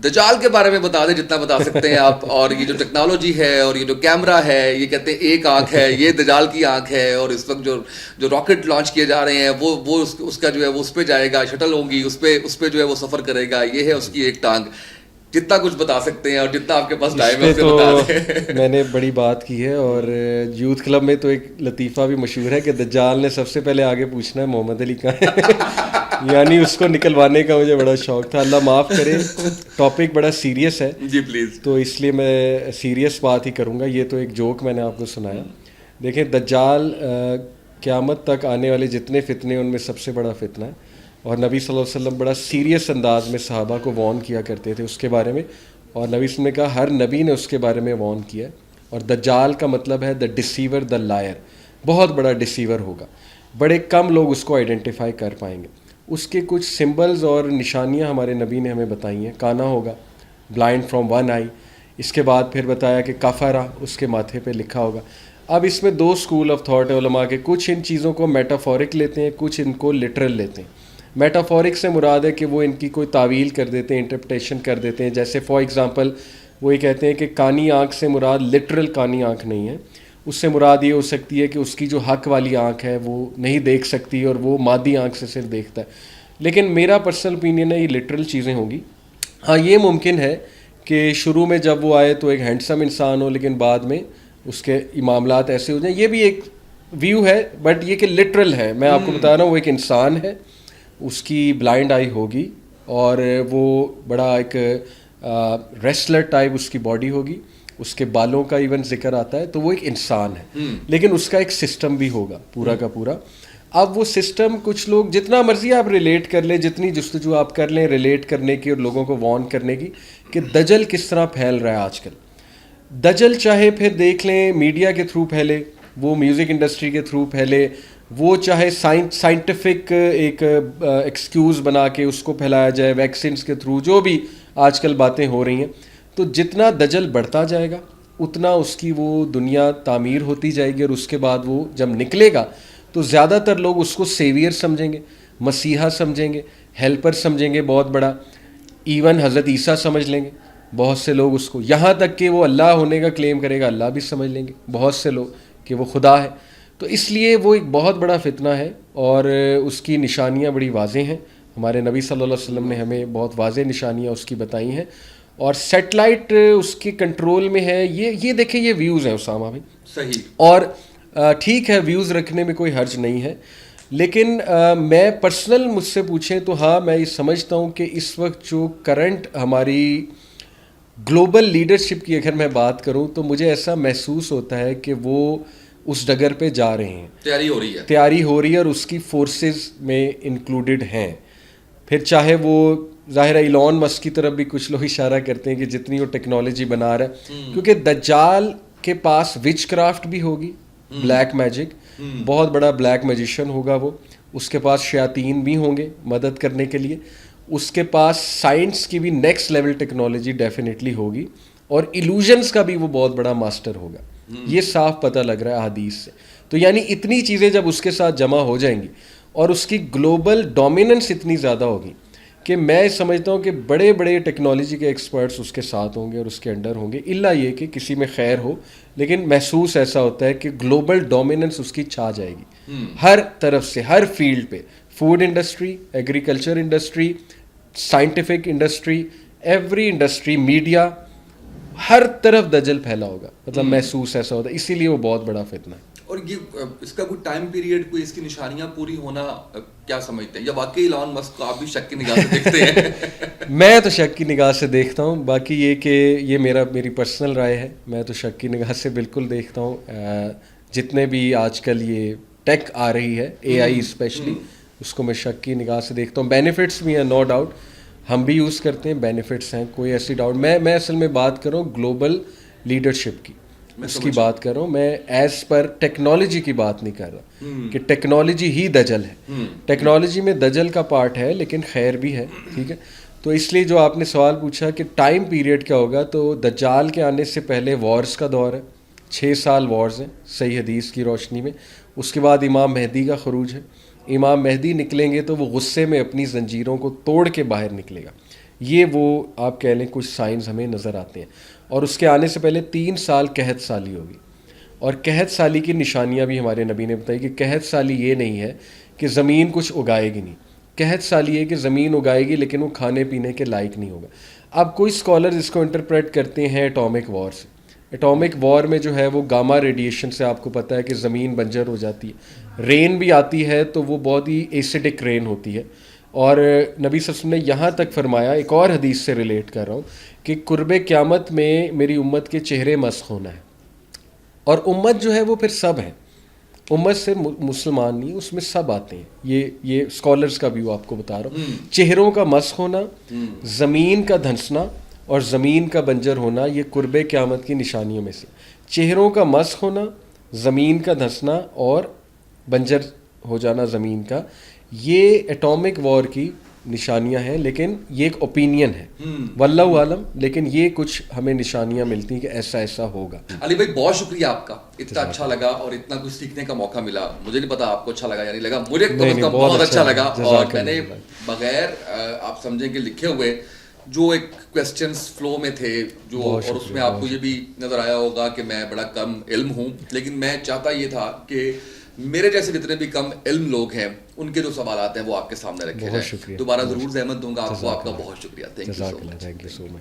دجال کے بارے میں بتا دیں جتنا بتا سکتے ہیں آپ, اور یہ جو ٹیکنالوجی ہے اور یہ جو کیمرہ ہے, یہ کہتے ہیں ایک آنکھ ہے, یہ دجال کی آنکھ ہے, اور اس وقت جو راکٹ لانچ کیے جا رہے ہیں وہ اس کا جو ہے وہ اس پہ جائے گا, شٹل ہوگی اس پہ جو ہے وہ سفر کرے گا, یہ ہے اس کی ایک ٹانگ. جتنا کچھ بتا سکتے ہیں اور جتنا آپ کے پاس ٹائم ہے بتا دیں. میں نے بڑی بات کی ہے, اور یوتھ کلب میں تو ایک لطیفہ بھی مشہور ہے کہ دجال نے سب سے پہلے آگے پوچھنا ہے محمد علی کہاں ہے. یعنی اس کو نکلوانے کا مجھے بڑا شوق تھا. اللہ معاف کرے, ٹاپک بڑا سیریس ہے جی پلیز, تو اس لیے میں سیریس بات ہی کروں گا. یہ تو ایک جوک میں نے آپ کو سنایا. دیکھیں, دجال قیامت تک آنے والے جتنے فتنے ان میں سب سے بڑا فتنہ ہے, اور نبی صلی اللہ علیہ وسلم بڑا سیریس انداز میں صحابہ کو وارن کیا کرتے تھے اس کے بارے میں, اور نبی صلی اللہ علیہ وسلم نے کہا ہر نبی نے اس کے بارے میں وارن کیا. اور دجال کا مطلب ہے دا ڈسیور, دا لائر, بہت بڑا ڈسیور ہوگا. بڑے کم لوگ اس کو آئیڈینٹیفائی کر پائیں گے. اس کے کچھ سمبلز اور نشانیاں ہمارے نبی نے ہمیں بتائی ہیں. کانا ہوگا, بلائنڈ فرام ون آئی. اس کے بعد پھر بتایا کہ کفرہ, اس کے ماتھے پہ لکھا ہوگا. اب اس میں 2 اسکول آف تھاٹ ہے علماء کے, کچھ ان چیزوں کو میٹافورک لیتے ہیں, کچھ ان کو لٹرل لیتے ہیں. میٹافورک سے مراد ہے کہ وہ ان کی کوئی تعویل کر دیتے ہیں, انٹرپریٹیشن کر دیتے ہیں. جیسے فار ایگزامپل وہ یہ کہتے ہیں کہ کانی آنکھ سے مراد لٹرل کانی آنکھ نہیں ہے, اس سے مراد یہ ہو سکتی ہے کہ اس کی جو حق والی آنکھ ہے وہ نہیں دیکھ سکتی اور وہ مادی آنکھ سے صرف دیکھتا ہے. لیکن میرا پرسنل اوپینین ہے یہ لٹرل چیزیں ہوں گی. ہاں یہ ممکن ہے کہ شروع میں جب وہ آئے تو ایک ہینڈسم انسان ہو, لیکن بعد میں اس کے معاملات ایسے ہو جائیں. یہ بھی ایک ویو ہے, بٹ یہ کہ لٹرل ہے. میں آپ کو بتا رہا ہوں وہ ایک انسان ہے, اس کی بلائنڈ آئی ہوگی اور وہ بڑا ایک ریسلر ٹائپ اس کی باڈی ہوگی, اس کے بالوں کا ایون ذکر آتا ہے. تو وہ ایک انسان ہے, لیکن اس کا ایک سسٹم بھی ہوگا پورا کا پورا. اب وہ سسٹم کچھ لوگ جتنا مرضی آپ ریلیٹ کر لیں, جتنی جستجو آپ کر لیں ریلیٹ کرنے کی اور لوگوں کو وارن کرنے کی کہ دجل کس طرح پھیل رہا ہے آج کل. دجل چاہے پھر دیکھ لیں میڈیا کے تھرو پھیلے, وہ میوزک انڈسٹری کے تھرو پھیلے, وہ چاہے سائنٹیفک ایک ایکسکیوز بنا کے اس کو پھیلایا جائے ویکسینس کے تھرو, جو بھی آج کل باتیں ہو رہی ہیں. تو جتنا دجل بڑھتا جائے گا اتنا اس کی وہ دنیا تعمیر ہوتی جائے گی, اور اس کے بعد وہ جب نکلے گا تو زیادہ تر لوگ اس کو سیویئر سمجھیں گے, مسیحا سمجھیں گے, ہیلپر سمجھیں گے بہت بڑا, ایون حضرت عیسیٰ سمجھ لیں گے بہت سے لوگ اس کو, یہاں تک کہ وہ اللہ ہونے کا کلیم کرے گا اللہ بھی سمجھ لیں گے بہت سے لوگ کہ وہ خدا ہے. تو اس لیے وہ ایک بہت بڑا فتنہ ہے, اور اس کی نشانیاں بڑی واضح ہیں. ہمارے نبی صلی اللہ علیہ وسلم نے ہمیں بہت واضح نشانیاں اس کی بتائی ہیں, اور سیٹلائٹ اس کے کنٹرول میں ہے. یہ دیکھیں یہ ویوز ہیں اسامہ بھائی, صحیح, اور ٹھیک ہے ویوز رکھنے میں کوئی حرج نہیں ہے, لیکن میں پرسنل مجھ سے پوچھیں تو ہاں میں یہ سمجھتا ہوں کہ اس وقت جو کرنٹ ہماری گلوبل لیڈرشپ کی اگر میں بات کروں تو مجھے ایسا محسوس ہوتا ہے کہ وہ اس ڈگر پہ جا رہے ہیں, تیاری ہو رہی ہے, اور اس کی فورسز میں انکلوڈڈ ہیں. پھر چاہے وہ ظاہر ہے ایلون مسک کی طرف بھی کچھ لوگ اشارہ کرتے ہیں کہ جتنی وہ ٹیکنالوجی بنا رہا ہے, کیونکہ دجال کے پاس وچ کرافٹ بھی ہوگی, بلیک میجک, بہت بڑا بلیک میجیشین ہوگا وہ, اس کے پاس شیاطین بھی ہوں گے مدد کرنے کے لیے, اس کے پاس سائنس کی بھی نیکسٹ لیول ٹیکنالوجی ڈیفینیٹلی ہوگی, اور ایلوژنس کا بھی وہ بہت بڑا ماسٹر ہوگا. یہ صاف پتہ لگ رہا ہے احادیث سے. تو یعنی اتنی چیزیں جب اس کے ساتھ جمع ہو جائیں گی اور اس کی گلوبل ڈومیننس اتنی زیادہ ہوگی کہ میں سمجھتا ہوں کہ بڑے بڑے ٹیکنالوجی کے ایکسپرٹس اس کے ساتھ ہوں گے اور اس کے انڈر ہوں گے, الا یہ کہ کسی میں خیر ہو, لیکن محسوس ایسا ہوتا ہے کہ گلوبل ڈومیننس اس کی چھا جائے گی ہر طرف سے, ہر فیلڈ پہ, food industry, agriculture industry, scientific industry, every industry, media, ہر طرف دجل پھیلا ہوگا. مطلب محسوس ایسا ہوتا ہے, اسی لیے وہ بہت بڑا فتنہ ہے. اور یہ اس کا کوئی ٹائم پیریڈ, کوئی اس کی نشانیاں پوری ہونا کیا سمجھتے ہیں, یا واقعی ایلون مسک کو آپ بھی شک کی نگاہ سے دیکھتے ہیں؟ میں تو شک کی نگاہ سے دیکھتا ہوں, باقی یہ کہ یہ میری پرسنل رائے ہے, میں تو شک کی نگاہ سے بالکل دیکھتا ہوں. جتنے بھی آج کل یہ ٹیک آ رہی ہے, اے آئی اسپیشلی, اس کو میں شک کی نگاہ سے دیکھتا ہوں. بینیفٹس بھی ہیں نو ڈاؤٹ, ہم بھی یوز کرتے ہیں, بینیفٹس ہیں, کوئی ایسی ڈاؤٹ. میں اصل میں بات کر رہا ہوں گلوبل لیڈرشپ کی, اس کی بات کر رہا ہوں میں, ایز پر ٹیکنالوجی کی بات نہیں کر رہا کہ ٹیکنالوجی ہی دجل ہے. ٹیکنالوجی میں دجل کا پارٹ ہے لیکن خیر بھی ہے, ٹھیک ہے. تو اس لیے جو آپ نے سوال پوچھا کہ ٹائم پیریڈ کیا ہوگا, تو دجال کے آنے سے پہلے وارز کا دور ہے, 6 سال وارز ہیں صحیح حدیث کی روشنی میں. اس کے بعد امام مہدی کا خروج ہے. امام مہدی نکلیں گے تو وہ غصے میں اپنی زنجیروں کو توڑ کے باہر نکلے گا. یہ وہ آپ کہہ لیں کچھ سائنز ہمیں نظر آتے ہیں. اور اس کے آنے سے پہلے 3 سال قحط سالی ہوگی, اور قحط سالی کی نشانیاں بھی ہمارے نبی نے بتائی کہ قحط سالی یہ نہیں ہے کہ زمین کچھ اگائے گی نہیں, قحط سالی ہے کہ زمین اگائے گی لیکن وہ کھانے پینے کے لائق نہیں ہوگا. اب کوئی اسکالر اس کو انٹرپریٹ کرتے ہیں ایٹامک وار سے. ایٹامک وار میں جو ہے وہ گاما ریڈیشن سے آپ کو پتہ ہے کہ زمین بنجر ہو جاتی ہے, رین بھی آتی ہے تو وہ بہت ہی ایسیڈک رین ہوتی ہے. اور نبی صلی اللہ علیہ وسلم نے یہاں تک فرمایا, ایک اور حدیث سے ریلیٹ کر رہا ہوں, کہ قرب قیامت میں میری امت کے چہرے مسخ ہونا ہے. اور امت جو ہے وہ پھر سب ہیں, امت سے مسلمان نہیں, اس میں سب آتے ہیں. یہ اسکالرس کا ویو آپ کو بتا رہا ہوں. چہروں کا مسخ ہونا, زمین کا دھنسنا اور زمین کا بنجر ہونا, یہ قرب قیامت کی نشانیوں میں سے. چہروں کا مسخ ہونا, زمین کا دھنسنا اور بنجر ہو جانا زمین کا, یہ ایٹامک وار کی نشانیاں ہیں. لیکن یہ ایک اوپینین ہے, واللہ عالم, لیکن یہ کچھ ہمیں نشانیاں ملتی ہیں کہ ایسا ایسا ہوگا. علی بھائی بہت شکریہ آپ کا, اتنا اچھا لگا اور اتنا کچھ سیکھنے کا موقع ملا. مجھے نہیں پتا آپ کو اچھا لگا یا نہیں لگا, مجھے بہت اچھا لگا. اور میں نے بغیر آپ سمجھیں کہ لکھے ہوئے جو ایک کویسچنس فلو میں تھے جو, اور اس میں آپ کو یہ بھی نظر آیا ہوگا کہ میں بڑا کم علم ہوں, لیکن میں چاہتا یہ تھا کہ میرے جیسے جتنے بھی کم علم لوگ ہیں ان کے جو سوالات ہیں وہ آپ کے سامنے رکھے جائیں. دوبارہ ضرور زحمت دوں گا آپ کو. آپ کا بہت شکریہ. Thank you so much.